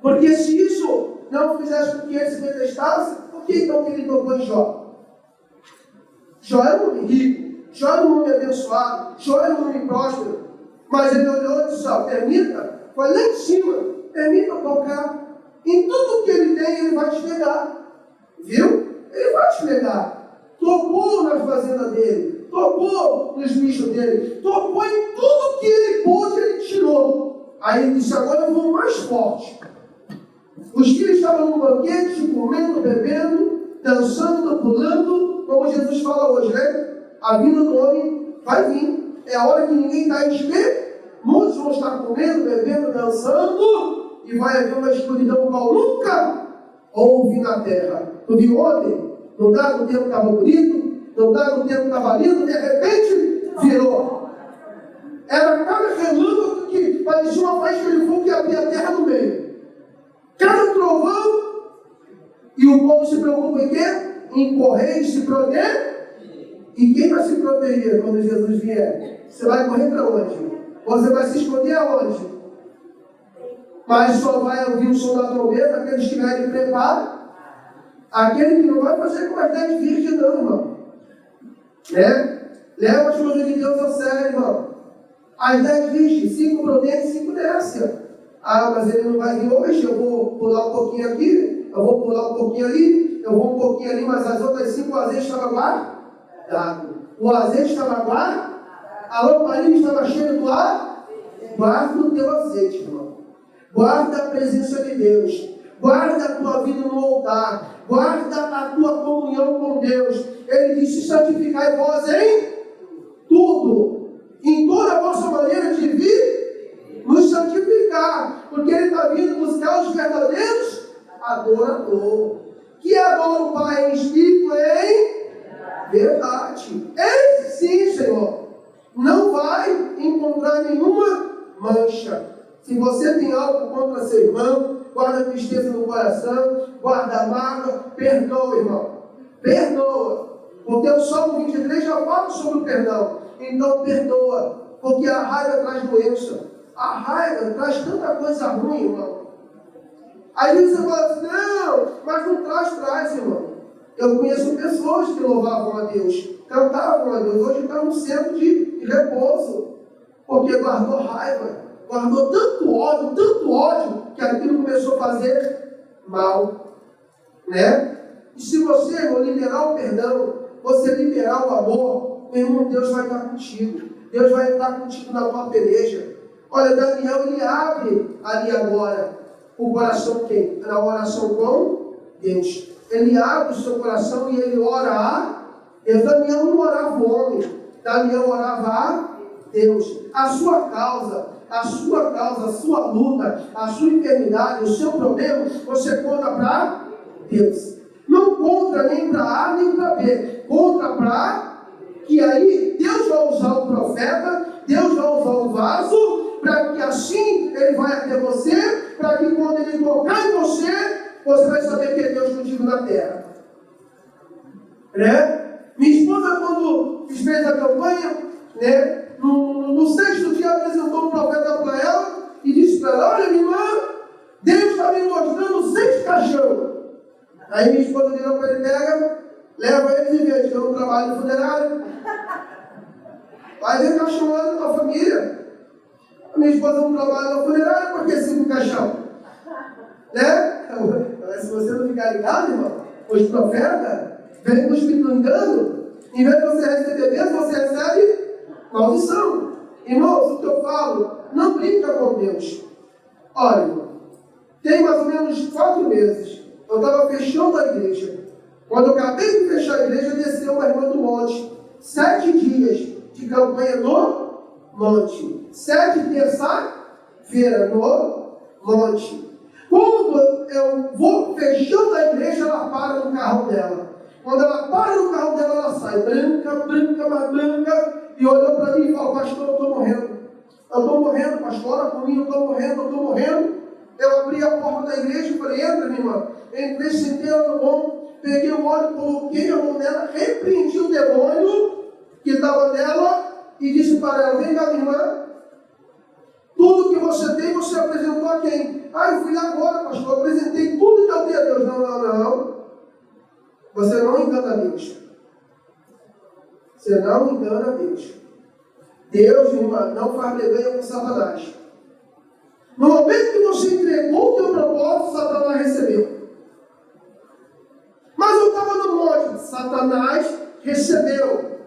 Porque se isso não fizesse com que ele se detestasse, por que então que ele tocou em Jó? Jó era um homem rico, Jó era um homem abençoado, Jó era um homem próspero. Mas ele olhou e disse: permita, foi lá em cima, permita tocar. Em tudo que ele tem, ele vai te pegar. Viu? Ele vai te pegar. Tocou nas fazendas dele, tocou nos bichos dele, tocou em tudo que ele pôde, ele tirou. Aí ele disse: agora eu vou mais forte. Os filhos estavam no banquete, comendo, bebendo, dançando, pulando, como Jesus fala hoje, né? A vinda do homem vai vir. É a hora que ninguém está em pé. Muitos vão estar comendo, bebendo, dançando, e vai haver uma escuridão qual nunca houve na terra. Tu viu ontem? Não dá no tempo que estava bonito, não dá no tempo que estava lindo, de repente virou. Era cada relâmpago que parecia uma faixa de fogo que abria a terra no meio. Cada trovão, e o povo se preocupa em quê? Em correr e se proteger. E quem vai se proteger quando Jesus vier? Você vai correr para onde? Você vai se esconder aonde? Mas só vai ouvir o som da trombeta aqueles que estiverem preparados. Aquele que não vai fazer com as 10 virgens, não, irmão. Né? Leva as coisas de Deus a sério, irmão. As 10 virgens, 5 prudentes e 5 nécias. Ah, mas ele não vai vir hoje, eu vou pular um pouquinho aqui, eu vou pular um pouquinho ali, eu vou um pouquinho ali, mas as outras 5 o azeite estava guardado. O azeite estava guardado, a lamparina estava cheia do ar. Guarda o teu azeite, irmão. Guarda a presença de Deus. Guarda a tua vida no altar. Guarda a tua comunhão com Deus. Ele disse: santificai vós em tudo, em toda a vossa maneira de vir, nos santificar, porque Ele está vindo buscar os verdadeiros adoradores, que adoram o Pai em espírito e em verdade. Esse sim, Senhor, não vai encontrar nenhuma mancha. Se você tem algo contra seu irmão, guarda a tristeza no coração, guarda a mágoa, perdoa, irmão. Perdoa. Porque o Salmo 23 já fala sobre o perdão. Então perdoa. Porque a raiva traz doença. A raiva traz tanta coisa ruim, irmão. Às vezes você fala assim: não, mas não traz, irmão. Eu conheço pessoas que louvavam a Deus, cantavam a Deus, hoje estão no centro de repouso. Porque guardou raiva. Guardou tanto ódio, que aquilo começou a fazer mal. Né? E se você, irmão, liberar o perdão, você liberar o amor, meu irmão, Deus vai estar contigo. Deus vai estar contigo na tua peleja. Olha, Daniel, ele abre ali agora o coração quem? Na oração com Deus. Ele abre o seu coração e ele ora a Deus. Daniel não orava o homem, Daniel orava a Deus. A sua causa, a sua luta, a sua enfermidade, o seu problema, você conta para Deus. Não conta nem para A nem para B, conta para que aí Deus vai usar o profeta, Deus vai usar o vaso, para que assim ele vai até você, para que quando ele tocar em você, você vai saber que é Deus contigo na terra. Né? Minha esposa, quando fez a campanha, né, no sexto dia apresentou um profeta para ela e disse para ela: olha, minha irmã, Deus está me mostrando 6 caixão. Aí minha esposa virou para ele: pega, leva eles e vende, que eu não trabalho no funerário. Vai ver caixão lá na tua família. A minha esposa não trabalha no funerário, porque 5 caixão? Né? Mas se você não ficar ligado, irmão, os profetas vêm cuspindo no engano, em vez de você receber bênção, você recebe maldição. Irmãos, o que eu falo, não brinca com Deus. Olha, irmão, tem mais ou menos 4 meses, eu estava fechando a igreja. Quando eu acabei de fechar a igreja, desceu uma irmã do monte. 7 dias de campanha no monte. 7 terça-feira no monte. Quando eu vou fechando a igreja, ela para no carro dela. Quando ela para no carro dela, ela sai branca, mais branca, e olhou para mim e falou: pastor, eu estou morrendo. Eu estou morrendo, pastor, ora comigo, eu estou morrendo. Eu abri a porta da igreja e falei: entra, minha irmã. Entrei, sentei ela no ombro, peguei o óleo, coloquei a mão nela, repreendi o demônio que estava nela e disse para ela: vem cá, minha irmã, tudo que você tem, você apresentou a quem? Eu fui lá agora, pastor, eu apresentei tudo que eu tenho a Deus. Não. Você não engana Deus. Você não engana Deus. Deus, minha irmã, não faz barganha com Satanás. No momento que você entregou o teu propósito, Satanás recebeu. Mas eu estava no monte, Satanás recebeu.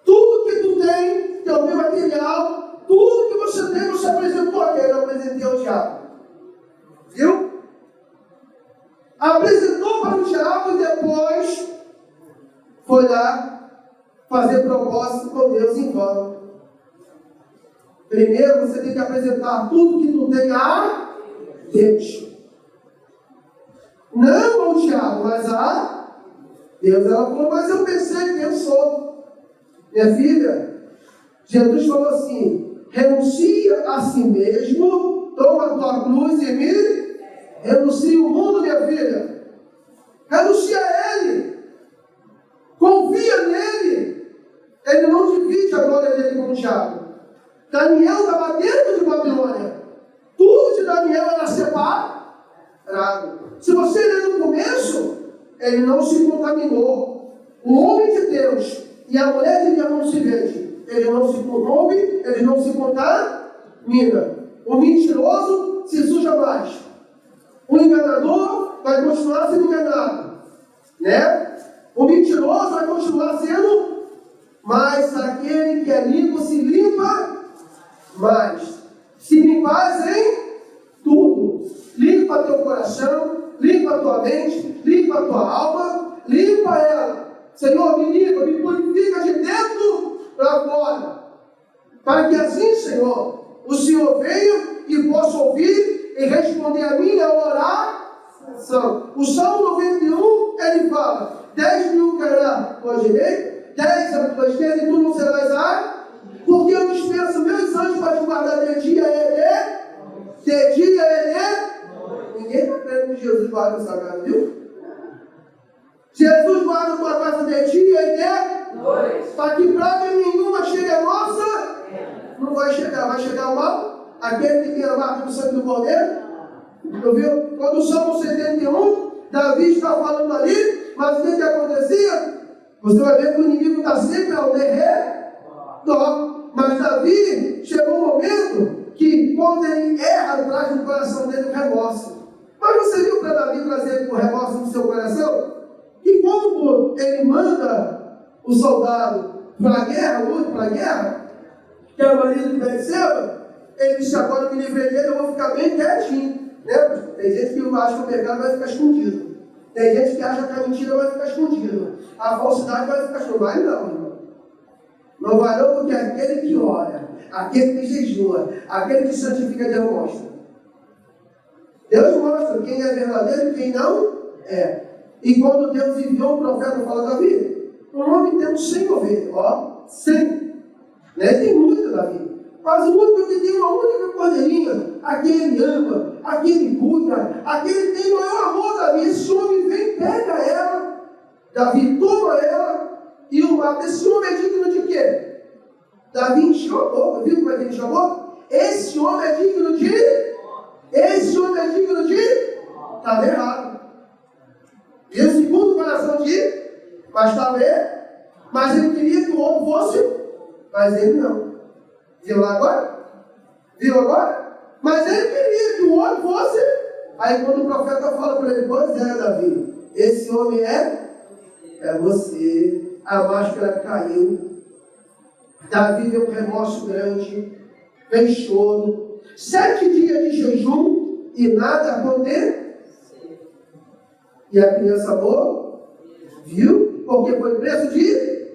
Tudo que tu tem, teu bem material, tudo que você tem, você apresentou a quem? Eu apresentei ao diabo. Viu? Apresentou para o diabo e depois foi lá fazer propósito com Deus em vão. Primeiro você tem que apresentar tudo que tu tem a Deus. Não ao diabo, mas a Deus. Ela falou: mas eu pensou. Minha filha, Jesus falou assim: renuncia a si mesmo, toma a tua cruz e me renuncia o mundo, minha filha. Renuncia a Ele. Confia nele. Ele não divide a glória dele com o diabo. Daniel estava dentro de Babilônia. Tudo de Daniel era separado. Se você ler no começo, ele não se contaminou. O homem de Deus e a mulher de Deus não se vende. Ele não se corrompe, ele não se contamina. O mentiroso se suja mais. O enganador vai continuar sendo enganado. Né? O mentiroso vai continuar sendo, mas aquele que é limpo se limpa mais. Se limpar em tudo. Limpa teu coração, limpa tua mente, limpa tua alma, limpa ela. Senhor, me limpa, me purifica de dentro para fora. Para que assim, Senhor, o Senhor venha e possa ouvir e responder a minha oração. O Salmo 91, ele fala: 10.000 cairá à tua direita, 10 à tua esquerda, e tu não serás a... Porque eu dispenso meus anjos para te guardar de dia Ninguém está crendo que Jesus guarda essa casa, viu? Jesus guarda a tua casa de dia e de para que praga nenhuma chegue a nossa. Não vai chegar o mal. Aquele que tem a marca do sangue do Cordeiro. Tu viu? Quando o Salmo 71, Davi está falando ali, mas o que acontecia? Você vai ver que o inimigo está sempre ao derredor. Mas Davi chegou um momento que, quando ele erra, traz no coração dele o remorso. Mas você viu para Davi trazer com remorso no seu coração? Que quando ele manda o soldado para a guerra, que é o marido de Betseba, ele disse: agora me livrei dele, eu vou ficar bem quietinho. Lembra? Tem gente que acha que o pecado vai ficar escondido. Tem gente que acha que a mentira vai ficar escondida. A falsidade vai ficar escondida. Vai não, irmão. Não vai não, porque aquele que ora, aquele que jejua, aquele que santifica, Deus mostra. Deus mostra quem é verdadeiro e quem não é. E quando Deus enviou o profeta, fala: Davi, um homem tem 100 ovelhas. Ó, 100. Né? Tem muito, Davi. Mas o único que tem uma única cordeirinha, aquele ama, aquele cuida, aquele tem maior amor, Davi. Esse homem vem, pega ela, Davi toma ela e o mata. Esse homem é digno de quê? Davi encheu a boca, viu como é que ele chamou? Esse homem é digno de... Estava errado. E o segundo coração de... Mas estava errado. Mas ele queria que o homem fosse... Mas ele não. Viu agora? Mas ele queria que o homem fosse... Aí quando o profeta fala para ele: pois é, Davi, esse homem é você. A máscara caiu. Davi veio um remorso grande, vem choro. 7 dias de jejum e nada aconteceu. E a criança boa viu, porque foi preço de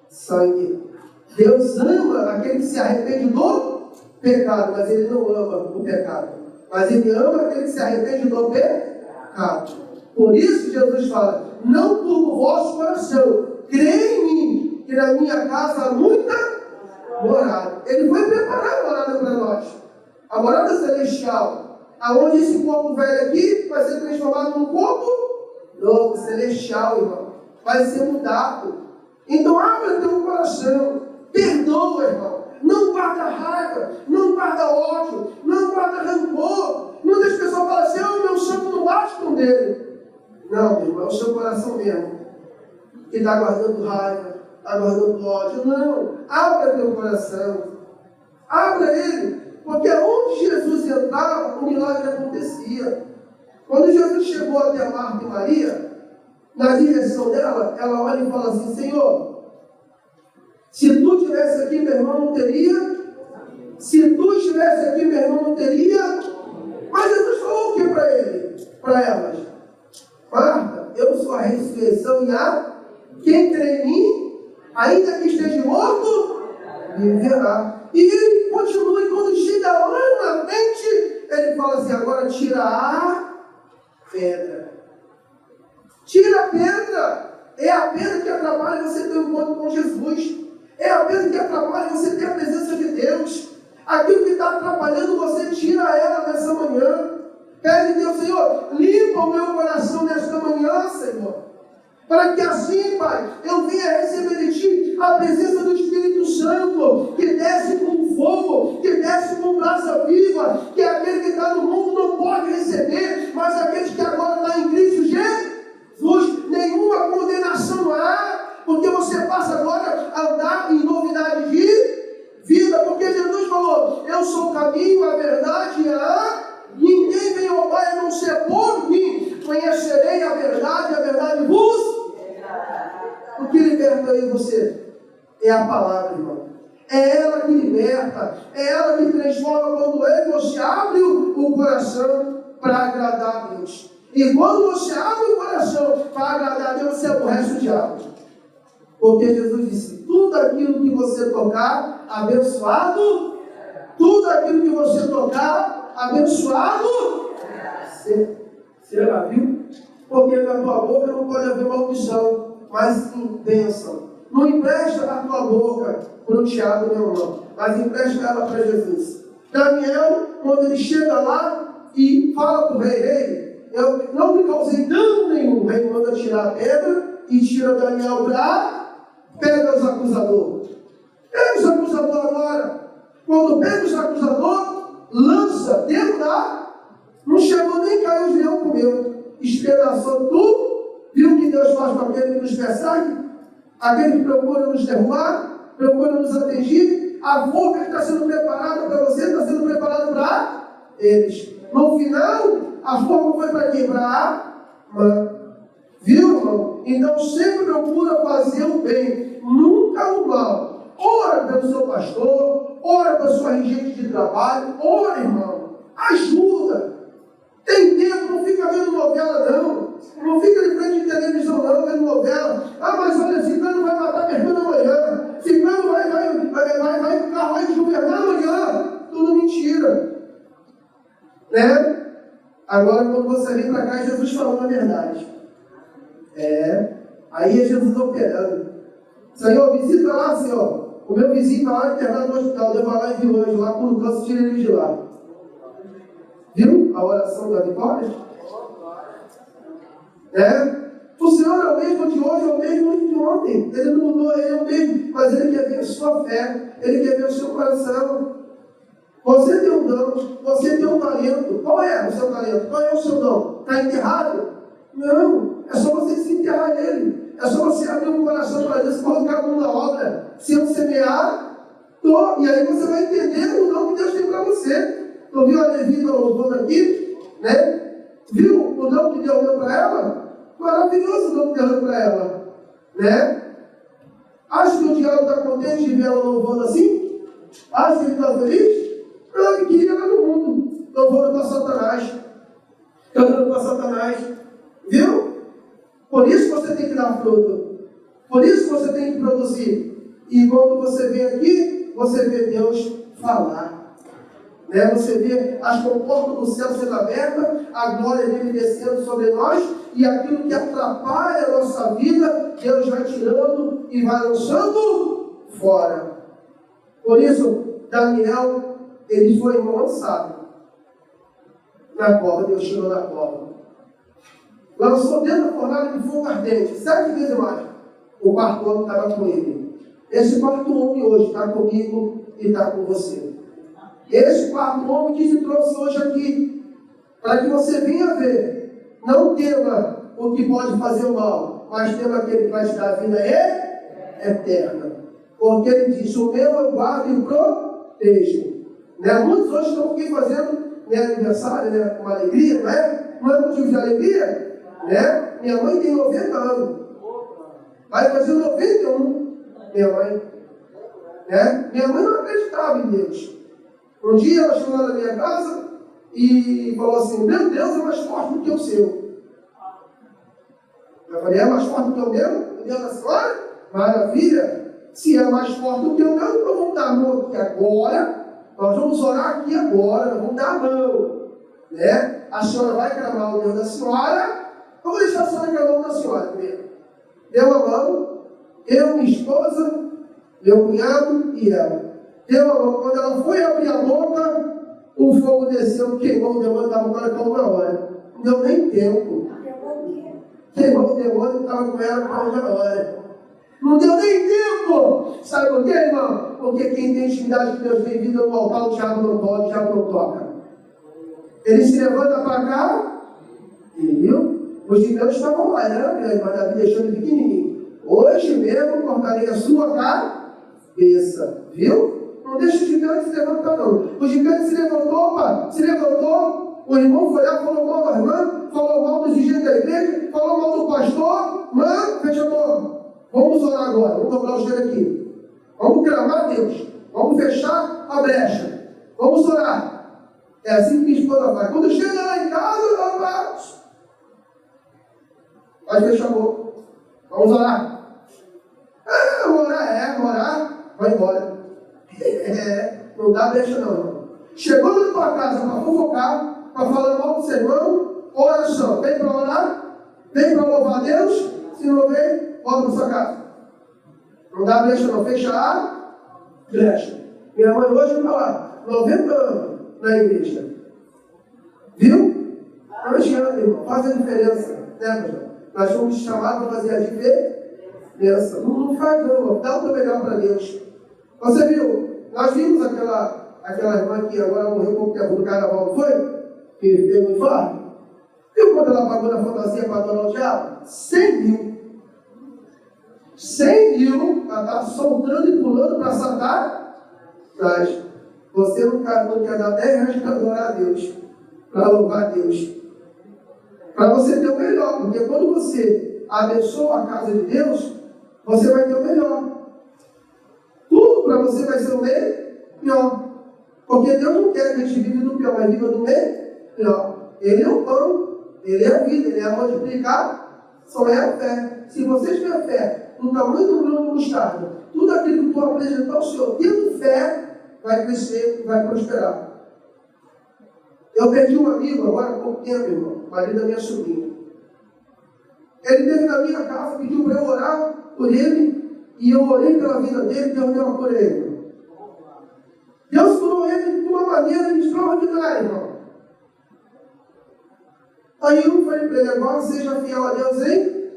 sangue. Deus ama aquele que se arrepende do pecado, mas Ele não ama o pecado. Mas Ele ama aquele que se arrepende do pecado. Por isso Jesus fala: não turbe o vosso coração, creia em mim, que na minha casa há muita morada. Ele foi preparar a morada para nós. A morada celestial, aonde esse corpo velho aqui vai ser transformado num corpo novo, celestial, irmão. Vai ser mudado. Então abra teu coração. Perdoa, irmão. Não guarda raiva, não guarda ódio, não guarda rancor. Muitas pessoas falam assim: oh, meu santo não bate com dele. Não, meu irmão, é o seu coração mesmo que está guardando raiva, está guardando ódio. Não, abra teu coração. Abra ele. Porque onde Jesus entrava, o milagre acontecia. Quando Jesus chegou até Marta e Maria, na direção dela, ela olha e fala assim: Senhor, se tu estivesse aqui, meu irmão não teria. Se tu estivesse aqui, meu irmão não teria. Mas Jesus falou o que para ele? Para elas: Marta, eu sou a ressurreição e a... Quem crê em mim, ainda que esteja morto, viverá. E ele continua, e quando chega lá na frente, ele fala assim: agora tira a pedra. Tira a pedra. É a pedra que atrapalha você ter um encontro com Jesus. É a pedra que atrapalha você ter a presença de Deus. Aquilo que está atrapalhando você, tira ela nessa manhã. Pede a Deus: Senhor, limpa o meu coração nesta manhã, Senhor. Para que assim, Pai, eu venha receber de Ti a presença do Espírito Santo, que desce com fogo, que desce com brasa viva, que aquele que está no mundo não pode receber, mas aqueles que agora estão em Cristo Jesus, nenhuma condenação há, porque você passa agora a andar em novidade de vida, porque Jesus falou: eu sou o caminho, a verdade e a... Ninguém vem ao Pai a não ser por mim. Conhecerei a verdade vos... O que liberta aí você? É a palavra, irmão. É ela que liberta, é ela que transforma quando você abre o coração para agradar a Deus. E quando você abre o coração para agradar a Deus, você aborrece o diabo. Porque Jesus disse: tudo aquilo que você tocar, abençoado. Tudo aquilo que você tocar, abençoado. Será, viu? Porque na tua boca não pode haver maldição, mas sim bênção. Não empresta a tua boca para o Tiago, meu irmão, mas empresta ela para Jesus. Daniel, quando ele chega lá e fala para o rei: eu não me causei dano nenhum. O rei manda tirar a pedra e tira Daniel para... Pega os acusadores. Pega os acusadores agora. Quando pega os acusadores, lança dentro da... Não chegou nem caiu, os leão comeu. Espedaçou tudo. Viu o que Deus faz com aquele que nos persegue? Aquele que procura nos derrubar, procura nos atingir. A forca que está sendo preparada para você, está sendo preparada para eles. No final, A forma foi para quem? Para amar. Viu, irmão? Então sempre procura fazer o bem, nunca o mal. Ora pelo seu pastor, ora pela sua regente de trabalho, ora, irmão. Ajuda. Tem tempo, não fica vendo novela, não. Não fica de frente de televisão, não, vendo novela. Ah, mas olha, Ciclano vai matar minha irmã amanhã. Ciclano vai o carro vai desgovernar amanhã. Tudo mentira. Né? Agora, quando você vem para cá, Jesus falando a verdade. Aí é Jesus operando. Senhor, visita lá, Senhor. O meu vizinho está lá internado no hospital. Eu vou lá e vi o anjo lá, quando canso, tira ele de lá. Viu a oração da vitória? O Senhor é o mesmo de hoje, é o mesmo de ontem. Ele não mudou, ele é o mesmo. Mas Ele quer ver a sua fé. Ele quer ver o seu coração. Você tem um dom, você tem um talento. Qual é o seu talento? Qual é o seu dom? Está enterrado? Não. É só você se enterrar nele. É só você abrir o coração para Deus, colocar a mão na obra. Se eu semear, e aí você vai entender o dom que Deus tem para você. Tu viu a Levita louvando aqui? Né? Viu o dom que Deus deu para ela? Maravilhoso o dom que Deus deu para ela. Né? Acha que o diabo está contente de ver ela louvando assim? Acha que ele está feliz? Não, ele queria ela no mundo. Louvando para Satanás. Cantando para Satanás. Viu? Por isso você tem que dar fruto. Por isso você tem que produzir. E quando você vem aqui, você vê Deus falar. Né? Você vê as comportas do céu sendo abertas, a glória dele descendo sobre nós, e aquilo que atrapalha a nossa vida, Deus vai tirando e vai lançando fora. Por isso, Daniel, ele foi lançado na cova. Deus tirou da cova. Lançou dentro da fornalha de fogo ardente, 7 vezes mais. O quarto homem estava com ele. Esse quarto homem hoje está comigo e está com você. Esse quarto homem que te trouxe hoje aqui, para que você venha ver. Não tema o que pode fazer o mal, mas tema aquele que vai te dar a vida eterna. Porque ele diz: o meu eu guardo e protejo. Né? Muitos hoje estão aqui fazendo aniversário, né, com alegria, não é? Não é motivo de alegria? Né? Minha mãe tem 90 anos. Vai fazer 91, minha mãe. Né? Minha mãe não acreditava em Deus. Um dia ela chegou lá na minha casa e falou assim: meu Deus é mais forte do que o seu. Eu falei: é mais forte do que o meu? O Deus da senhora? Maravilha! Se é mais forte do que o meu, então vamos dar a mão aqui agora. Nós vamos orar aqui agora, nós vamos dar a mão. Né? A senhora vai clamar o Deus da senhora. Eu vou deixar a senhora clamar o da senhora primeiro. Deu a mão, eu, minha esposa, meu cunhado e ela. Deu a mão. Quando ela foi abrir a boca, o fogo desceu, queimou o demônio, estava com ela calma na hora. Não deu nem tempo. Queimou o demônio e estava com ela calma na hora. Não deu nem tempo. Sabe por quê, irmão? Porque quem tem intimidade com Deus tem vida no altar, o diabo não pode, o diabo não toca. Ele se levanta para cá, viu? Os gigantes estavam lá, era grande, mas Davi deixou ele pequenininho. Hoje mesmo cortarei a sua cabeça, viu? Não deixa o gigante se levantar, não. O gigante se levantou, pai, se levantou. O irmão foi lá, falou mal da irmã, falou mal dos dirigentes da igreja, falou mal do pastor. Mano, fecha a boca. Vamos orar agora, vamos dobrar o joelho aqui. Vamos clamar a Deus. Vamos fechar a brecha. Vamos orar. É assim que minha esposa faz. Quando chega lá em casa, ela vai fechar a boca. Vamos orar. Vamos orar. Vai embora. Não dá brecha não, irmão. Chegou na tua casa para fofocar, para falar mal do seu irmão, oração. Vem para orar, vem para louvar a Deus. Se não vem, volta para sua casa. Não dá brecha não, fecha a brecha. Minha mãe hoje está lá, 90 anos na igreja. Viu? Não adianta, irmão, faz a diferença. Né, meu? Nós fomos chamados para fazer a diferença. Não faz não, irmão. Dá o teu melhor para Deus. Você viu? Nós vimos aquela irmã que agora morreu pouco tempo do carnaval, não foi? Que teve um infarto. Viu quando ela pagou na fantasia para adorar o diabo? 100 mil. 100 mil, ela está soltando e pulando para Satanás. Você não quer dar 10 reais para adorar a Deus, para louvar a Deus. Para você ter o melhor, porque quando você abençoa a casa de Deus, você vai ter o melhor. Tudo para você vai ser o melhor. Porque Deus não quer que a gente viva do pior, mas viva do melhor. Ele é o pão, Ele é a vida, Ele é a multiplicar, só é a fé. Se você tiver fé no tamanho do grão de mostarda, tudo aquilo que tu apresentar ao Senhor, tendo fé, vai crescer e vai prosperar. Eu perdi um amigo agora há pouco tempo, irmão, marido da minha sobrinha. Ele veio na minha casa, pediu para eu orar por ele, e eu orei pela vida dele, Deus deu uma cura a ele. Deus curou ele de uma maneira extraordinária, irmão. Aí eu falei para ele, agora seja fiel a Deus, hein?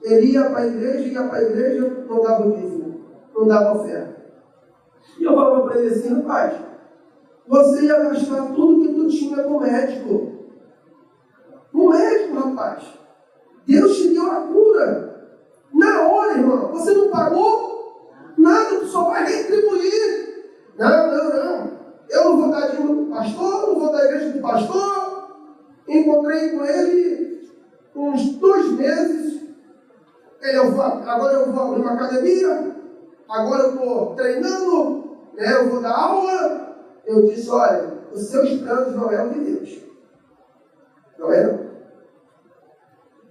Ele ia para a igreja, não dava o dízimo, não dava oferta. E eu falava para ele assim, rapaz, você ia gastar tudo que tu tinha com o médico. O médico, rapaz. Deus te deu a cura. Na hora, irmão, você não pagou nada, tu só vai retribuir. Não. Eu não vou dar dinheiro do pastor, não vou dar igreja do pastor. Encontrei com ele uns 2 meses. Agora eu vou abrir uma academia. Agora eu estou treinando. Eu vou dar aula. Eu disse, olha, os seus planos não é o de Deus. Não é não.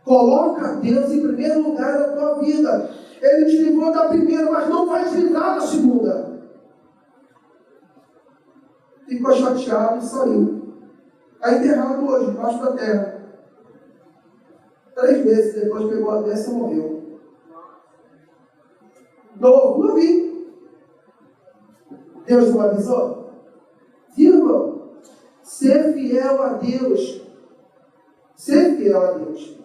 Coloca Deus em primeiro lugar na tua vida. Ele te livrou da primeira, mas não vai te livrar da segunda. Ficou chateado e saiu. Está enterrado hoje, debaixo da terra. 3 meses depois pegou a doença e morreu. Novinho. Deus não avisou? Viu, irmão? Ser fiel a Deus. Ser fiel a Deus.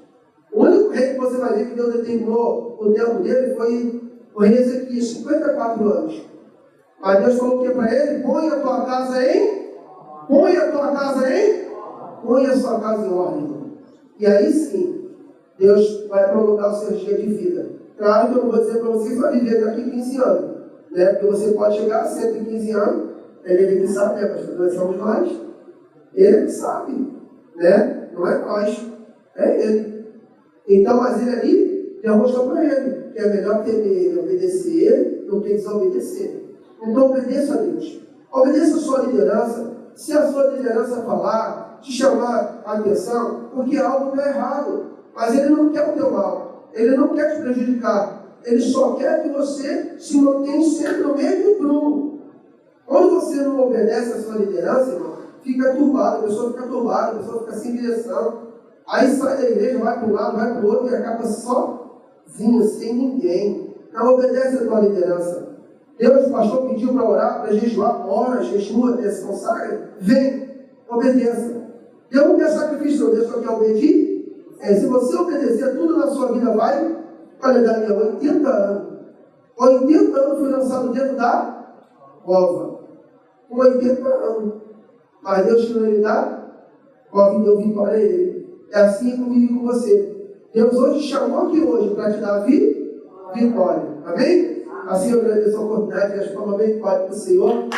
O único rei que você vai ver que Deus determinou o tempo dele foi o rei Ezequias, 54 anos. Mas Deus falou que para ele, põe a sua casa em ordem. E aí sim, Deus vai prolongar o seu dia de vida. Claro que eu não vou dizer para você que vai viver daqui 15 anos. Né? Porque você pode chegar a 115 anos, ele que sabe, né, pastor? Nós somos nós. Ele que sabe. Né? Não é nós, é ele. Então, mas ele ali, Deus mostrou para ele que é melhor temer ele, obedecer ele, do que desobedecer. Então, obedeça a Deus. Obedeça a sua liderança. Se a sua liderança falar, te chamar a atenção, porque algo está errado. Mas ele não quer o teu mal. Ele não quer te prejudicar. Ele só quer que você se mantenha sempre no mesmo prumo. Quando você não obedece a sua liderança, irmão, fica turbado, a pessoa fica turbada, a pessoa fica sem direção. Aí sai da igreja, vai para um lado, vai para o outro e acaba sozinho, sem ninguém. Não obedece a tua liderança. Deus, o pastor pediu para orar, para jejuar, ora, jejua, se consagra, vem, obedeça. Deus não quer sacrifício, Deus só quer obedecer. Se você obedecer, tudo na sua vida vai. Olha, Daniel, 80 anos. 80 anos foi lançado dentro da cova. Com 80 anos. Mas Deus tirou ele da cova e deu vitória a ele. É assim comigo e com você. Deus hoje chamou aqui hoje para te dar vitória. Amém? Assim eu agradeço a oportunidade, que as palmas bem fortes para o Senhor.